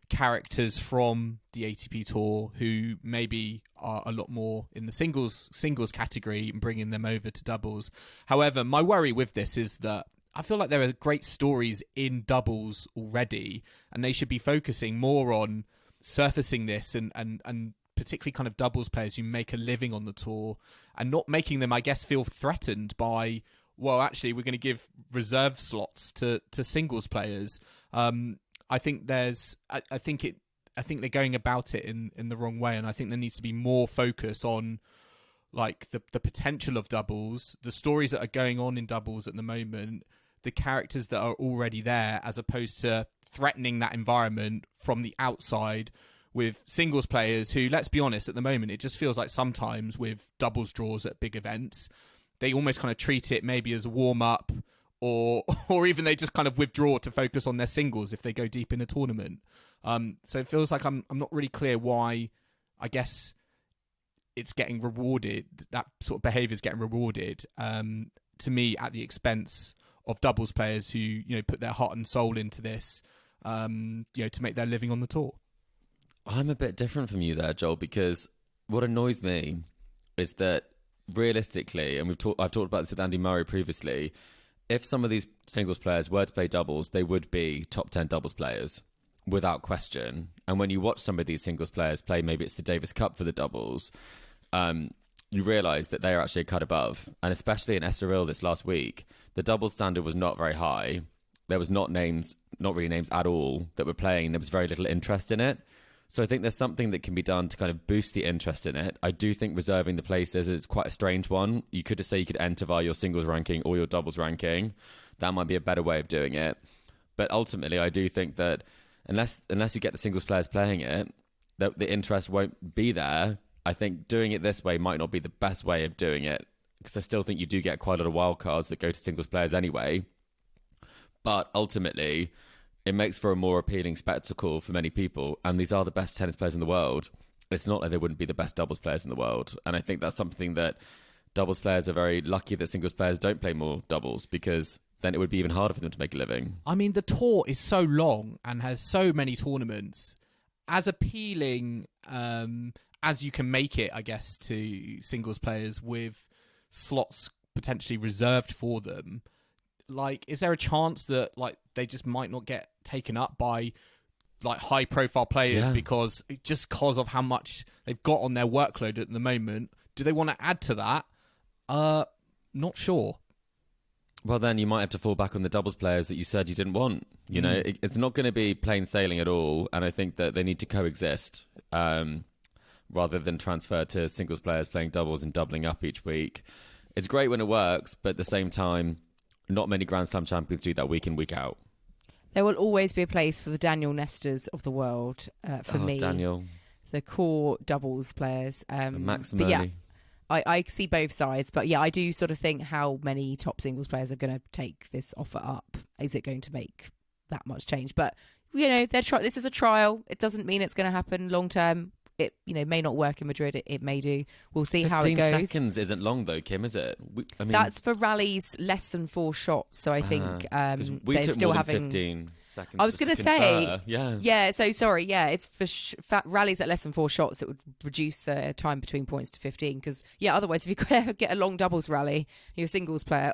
characters from the ATP Tour who maybe are a lot more in the singles category and bringing them over to doubles. However, my worry with this is that I feel like there are great stories in doubles already, and they should be focusing more on surfacing this and particularly kind of doubles players who make a living on the tour, and not making them, I guess, feel threatened by, well, actually, we're going to give reserve slots to singles players. I think they're going about it in the wrong way, and I think there needs to be more focus on like the potential of doubles, the stories that are going on in doubles at the moment, the characters that are already there, as opposed to threatening that environment from the outside with singles players who, let's be honest, at the moment, it just feels like sometimes with doubles draws at big events, they almost kind of treat it maybe as a warm-up, or even they just kind of withdraw to focus on their singles if they go deep in a tournament. So it feels like I'm not really clear why, I guess, it's getting rewarded, that sort of behaviour is getting rewarded, to me, at the expense of doubles players who, put their heart and soul into this, to make their living on the tour. I'm a bit different from you there, Joel, because what annoys me is that realistically, and I've talked about this with Andy Murray previously, if some of these singles players were to play doubles, they would be top 10 doubles players without question. And when you watch some of these singles players play, maybe it's the Davis Cup for the doubles, you realise that they are actually a cut above. And especially in Estoril this last week, the doubles standard was not very high. There was not really names at all that were playing. There was very little interest in it. So I think there's something that can be done to kind of boost the interest in it. I do think reserving the places is quite a strange one. You could just say you could enter via your singles ranking or your doubles ranking. That might be a better way of doing it. But ultimately, I do think that unless you get the singles players playing it, the interest won't be there. I think doing it this way might not be the best way of doing it, because I still think you do get quite a lot of wild cards that go to singles players anyway. But ultimately, it makes for a more appealing spectacle for many people. And these are the best tennis players in the world. It's not like they wouldn't be the best doubles players in the world. And I think that's something that doubles players are very lucky that singles players don't play more doubles, because then it would be even harder for them to make a living. I mean, the tour is so long and has so many tournaments. As appealing as you can make it, I guess, to singles players with slots potentially reserved for them, like, is there a chance that like they just might not get taken up by like high profile players because of how much they've got on their workload at the moment? Do they want to add to that? Not sure. Well, then you might have to fall back on the doubles players that you said you didn't want. It's not going to be plain sailing at all. And I think that they need to coexist rather than transfer to singles players playing doubles and doubling up each week. It's great when it works, but at the same time, not many Grand Slam champions do that week in, week out. There will always be a place for the Danielle Nestors of the world, for me. Daniel. The core doubles players. Maximally. But yeah, I see both sides. But yeah, I do sort of think how many top singles players are going to take this offer up. Is it going to make that much change? But, this is a trial. It doesn't mean it's going to happen long term. It may not work in Madrid. It may do. We'll see how it goes. 15 seconds isn't long though, Kim, is it? That's for rallies less than 4 shots. So I think they're still having 15 seconds. I was going to say, yeah. So sorry, it's for rallies at less than 4 shots. It would reduce the time between points to 15. Because otherwise, if you get a long doubles rally, you're a singles player.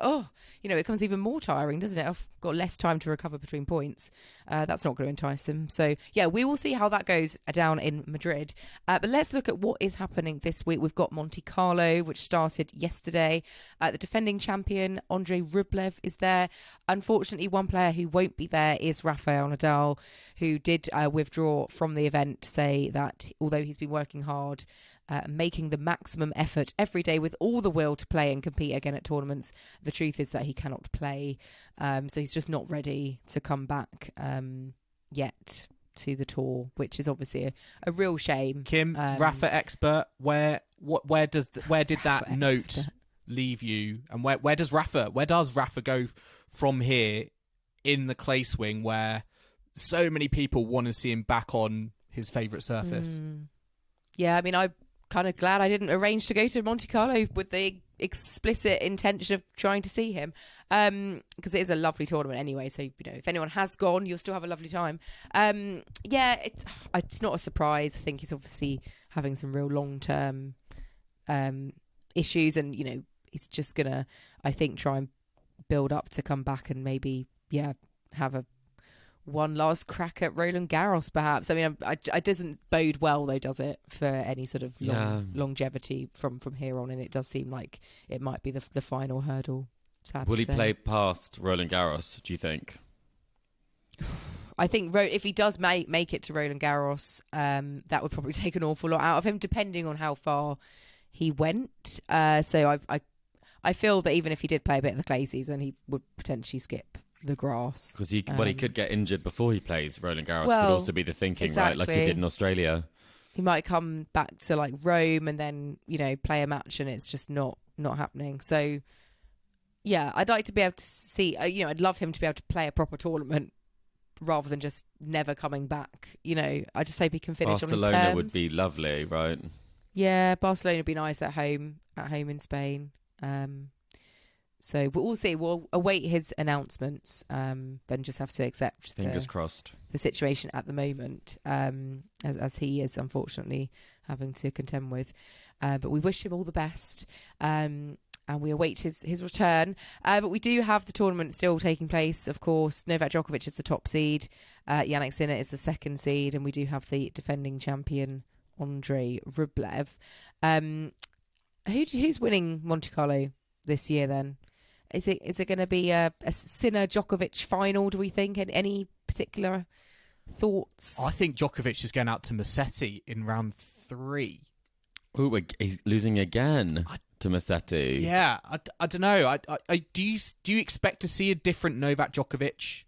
It becomes even more tiring, doesn't it? I've got less time to recover between points. That's not going to entice them. So we will see how that goes down in Madrid. But let's look at what is happening this week. We've got Monte Carlo, which started yesterday. The defending champion, Andrei Rublev, is there. Unfortunately, one player who won't be there is Rafael Nadal, who did withdraw from the event, say that although he's been working hard, making the maximum effort every day with all the will to play and compete again at tournaments, the truth is that he cannot play. So he's just not ready to come back yet to the tour, which is obviously a real shame. Kim, Rafa expert, where did that note leave you? And where does Rafa go from here in the clay swing, where so many people want to see him back on his favourite surface? Yeah, I mean, I'm kind of glad I didn't arrange to go to Monte Carlo with the explicit intention of trying to see him, because it is a lovely tournament anyway. So, if anyone has gone, you'll still have a lovely time. It's not a surprise. I think he's obviously having some real long-term issues, and he's just gonna, I think, try and build up to come back and maybe have one last crack at Roland Garros, perhaps. I mean, it doesn't bode well, though, does it, for any sort of longevity from here on? And it does seem like it might be the final hurdle. Will he play past Roland Garros, do you think? I think if he does make it to Roland Garros, that would probably take an awful lot out of him, depending on how far he went. So I feel that even if he did play a bit of the clay season, he would potentially skip the grass. Because he could get injured before he plays Roland Garros, could also be the thinking, exactly. right? Like he did in Australia. He might come back to like Rome and then, play a match, and it's just not happening. So, yeah, I'd like to be able to see, I'd love him to be able to play a proper tournament rather than just never coming back. I just hope he can finish on his terms. Barcelona would be lovely, right? Yeah, Barcelona would be nice at home in Spain. So we'll see. We'll await his announcements, and just have to accept fingers crossed the situation at the moment, as he is unfortunately having to contend with. But we wish him all the best, and we await his return. But we do have the tournament still taking place, of course. Novak Djokovic is the top seed, Jannik Sinner is the second seed, and we do have the defending champion Andrei Rublev. Who's winning Monte Carlo this year then? Is it going to be a Sinner Djokovic final, do we think? Any particular thoughts? I think Djokovic is going out to Musetti in round 3. Ooh, he's losing again to Musetti. Yeah, I don't know. Do you expect to see a different Novak Djokovic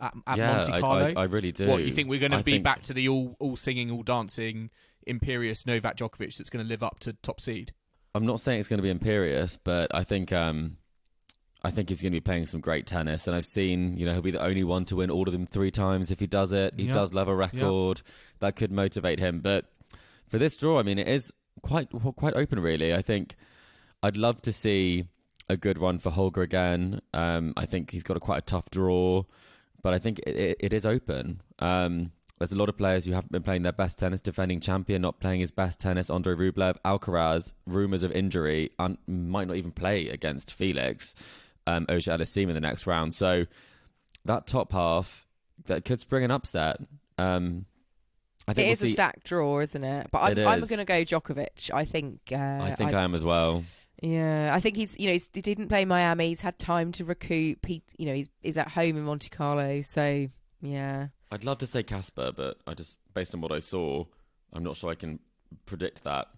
at Monte Carlo? I really do. What, you think we're going to be back to the all singing, all dancing, imperious Novak Djokovic that's going to live up to top seed? I'm not saying it's going to be imperious, but I think he's going to be playing some great tennis. And I've seen, he'll be the only one to win all of them 3 times if he does it. He does love a record. That could motivate him. But for this draw, I mean, it is quite open, really. I think I'd love to see a good run for Holger again. I think he's got quite a tough draw, but I think it is open. There's a lot of players who haven't been playing their best tennis. Defending champion not playing his best tennis. Andrei Rublev, Alcaraz, rumours of injury, might not even play against Felix. Auger Aliassime in the next round. So that top half, that could spring an upset. I think it is a stacked draw, isn't it? But I'm going to go Djokovic. I think I am as well. Yeah, I think he didn't play Miami. He's had time to recoup. He's at home in Monte Carlo. So yeah. I'd love to say Casper, but based on what I saw, I'm not sure I can predict that.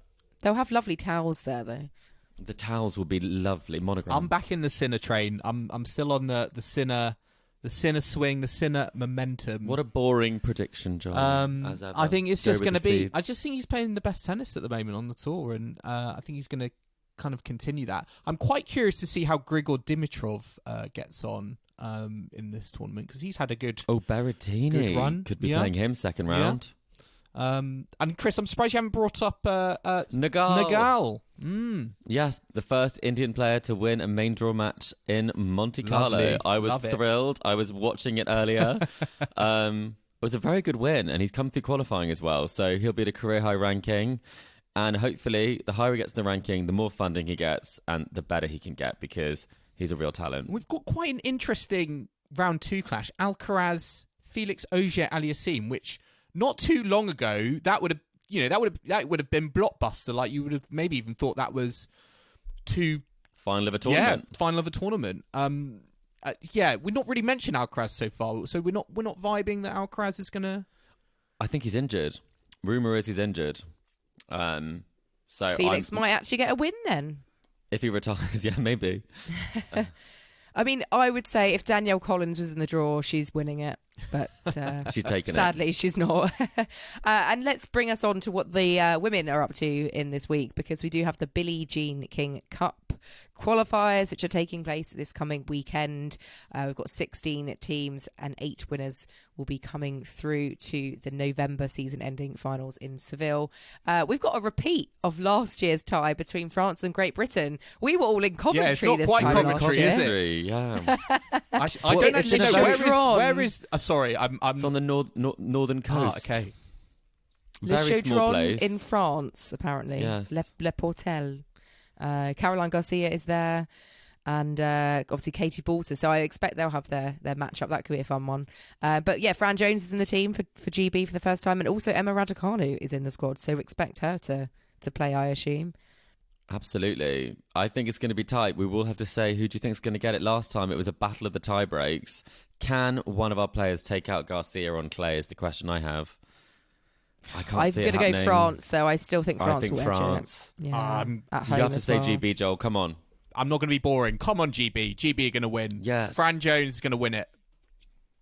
They'll have lovely towels there, though. The towels will be lovely, monogram. I'm back in the Sinner train. I'm still on the Sinner swing, the Sinner momentum. What a boring prediction, John. I think it's just going to be. Seeds. I just think he's playing the best tennis at the moment on the tour, and I think he's going to kind of continue that. I'm quite curious to see how Grigor Dimitrov gets on in this tournament, because he's had a good Berrettini run. Could be playing him second round. And Chris, I'm surprised you haven't brought up Nadal. Mm. Yes, the first Indian player to win a main draw match in Monte Carlo. Lovely. I was thrilled. I was watching it earlier. It was a very good win, and he's come through qualifying as well. So he'll be at a career high ranking, and hopefully the higher he gets in the ranking, the more funding he gets, and the better he can get, because he's a real talent. We've got quite an interesting round 2 clash: Alcaraz, Felix Auger Aliassime, which not too long ago that would have been blockbuster. Like, you would have maybe even thought that was final of a tournament. Yeah, final of a tournament. We've not really mentioned Alcaraz so far, so we're not vibing that Alcaraz is gonna. I think he's injured. Rumor is he's injured. So Felix might actually get a win then. If he retires, yeah, maybe. I mean, I would say if Danielle Collins was in the draw, she's winning it. But she's taken sadly, she's not. And let's bring us on to what the women are up to in this week, because we do have the Billie Jean King Cup qualifiers, which are taking place this coming weekend. We've got 16 teams and 8 winners will be coming through to the November season-ending finals in Seville. We've got a repeat of last year's tie between France and Great Britain. We were all in Coventry it's not this quite time Coventry, last year. is it? Yeah. I don't actually know. Where is sorry, I'm It's on the northern coast. Okay. Le Very small Chaudron place. in France, apparently. Yes. Le Portel. Caroline Garcia is there. And obviously Katie Boulter. So I expect they'll have their matchup. That could be a fun one. But yeah, Fran Jones is in the team for GB for the first time. And also Emma Raducanu is in the squad. So expect her to play, I assume. Absolutely. I think it's going to be tight. We will have to say, who do you think is going to get it? Last time it was a battle of the tie breaks. Can one of our players take out Garcia on clay is the question I have. I can't I'm see going it to go happening. France, though. I still think France I think will France. edge it. Yeah, at home You have to as say well. GB, Joel. Come on. I'm not going to be boring. Come on, GB. GB are going to win. Yes. Fran Jones is going to win it.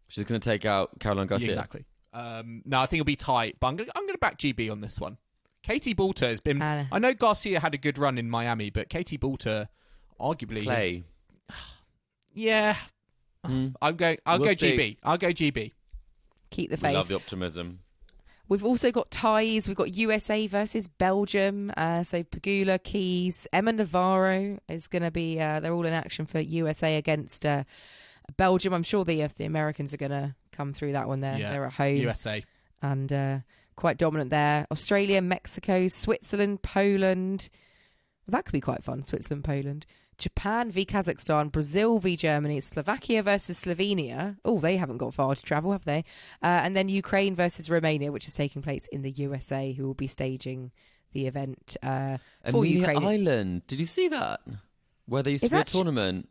She's going to take out Caroline Garcia. Exactly. No, I think it'll be tight, but I'm going to back GB on this one. Katie Boulter has been... I know Garcia had a good run in Miami, but Katie Boulter arguably... Clay. Yeah. I'll go GB. I'll go GB. Keep the We faith. love the optimism. We've also got ties. We've got USA versus Belgium. So Pegula, Keys, Emma Navarro is going to be... they're all in action for USA against Belgium. I'm sure the Americans are going to come through that one. They're at home. USA. And quite dominant there. Australia, Mexico, Switzerland, Poland. That could be quite fun. Switzerland, Poland. Japan v Kazakhstan, Brazil v Germany, Slovakia versus Slovenia. Oh, they haven't got far to travel, have they? And then Ukraine versus Romania, which is taking place in the USA, who will be staging the event for Amelia Ukraine. Island. Did you see that? Where there used to be a tournament.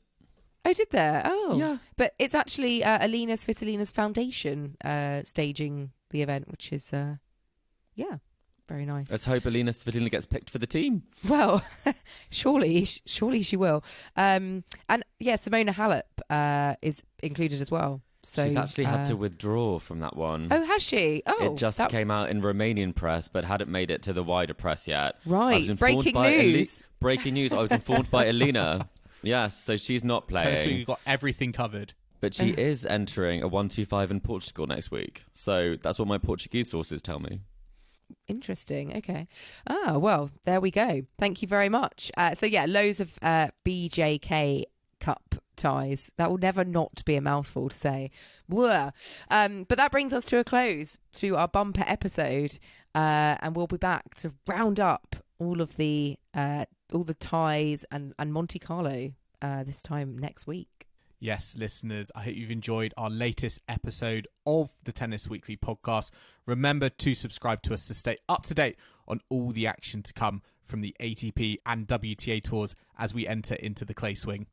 Oh, did there? Oh. Yeah. But it's actually Alina Svitolina's foundation staging the event, which is, very nice. Let's hope Alina Svitolina gets picked for the team. Well, surely she will. And yeah, Simona Halep is included as well. So she's actually had to withdraw from that one. Oh, has she? Oh, it just came out in Romanian press, but hadn't made it to the wider press yet. Right, breaking news. Breaking news. I was informed by Alina. Yes, so she's not playing. We've got everything covered. But she is entering a 1-2-5 in Portugal next week. So that's what my Portuguese sources tell me. Interesting. Okay. Well, there we go. Thank you very much. So yeah, loads of BJK Cup ties. That will never not be a mouthful to say. Blah. But that brings us to a close to our bumper episode, and we'll be back to round up all the ties and Monte Carlo this time next week. Yes, listeners, I hope you've enjoyed our latest episode of the Tennis Weekly podcast. Remember to subscribe to us to stay up to date on all the action to come from the ATP and WTA tours as we enter into the clay swing.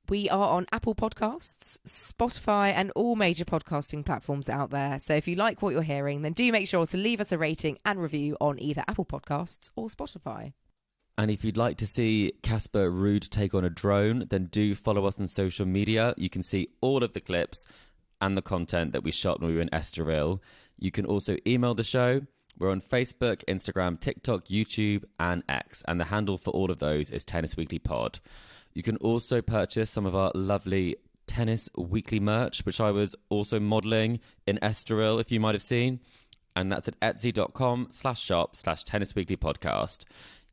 We are on Apple Podcasts, Spotify, and all major podcasting platforms out there. So if you like what you're hearing, then do make sure to leave us a rating and review on either Apple Podcasts or Spotify. And if you'd like to see Casper Ruud take on a drone, then do follow us on social media. You can see all of the clips and the content that we shot when we were in Estoril. You can also email the show. We're on Facebook, Instagram, TikTok, YouTube, and X. And the handle for all of those is Tennis Weekly Pod. You can also purchase some of our lovely Tennis Weekly merch, which I was also modelling in Estoril, if you might have seen. And that's at etsy.com/shop/tennisweeklypodcast.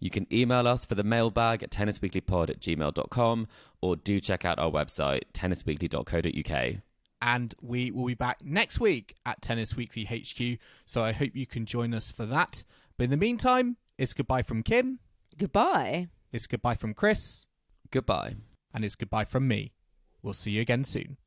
You can email us for the mailbag at tennisweeklypod@gmail.com, or do check out our website, tennisweekly.co.uk. And we will be back next week at Tennis Weekly HQ, so I hope you can join us for that. But in the meantime, it's goodbye from Kim. Goodbye. It's goodbye from Chris. Goodbye. And it's goodbye from me. We'll see you again soon.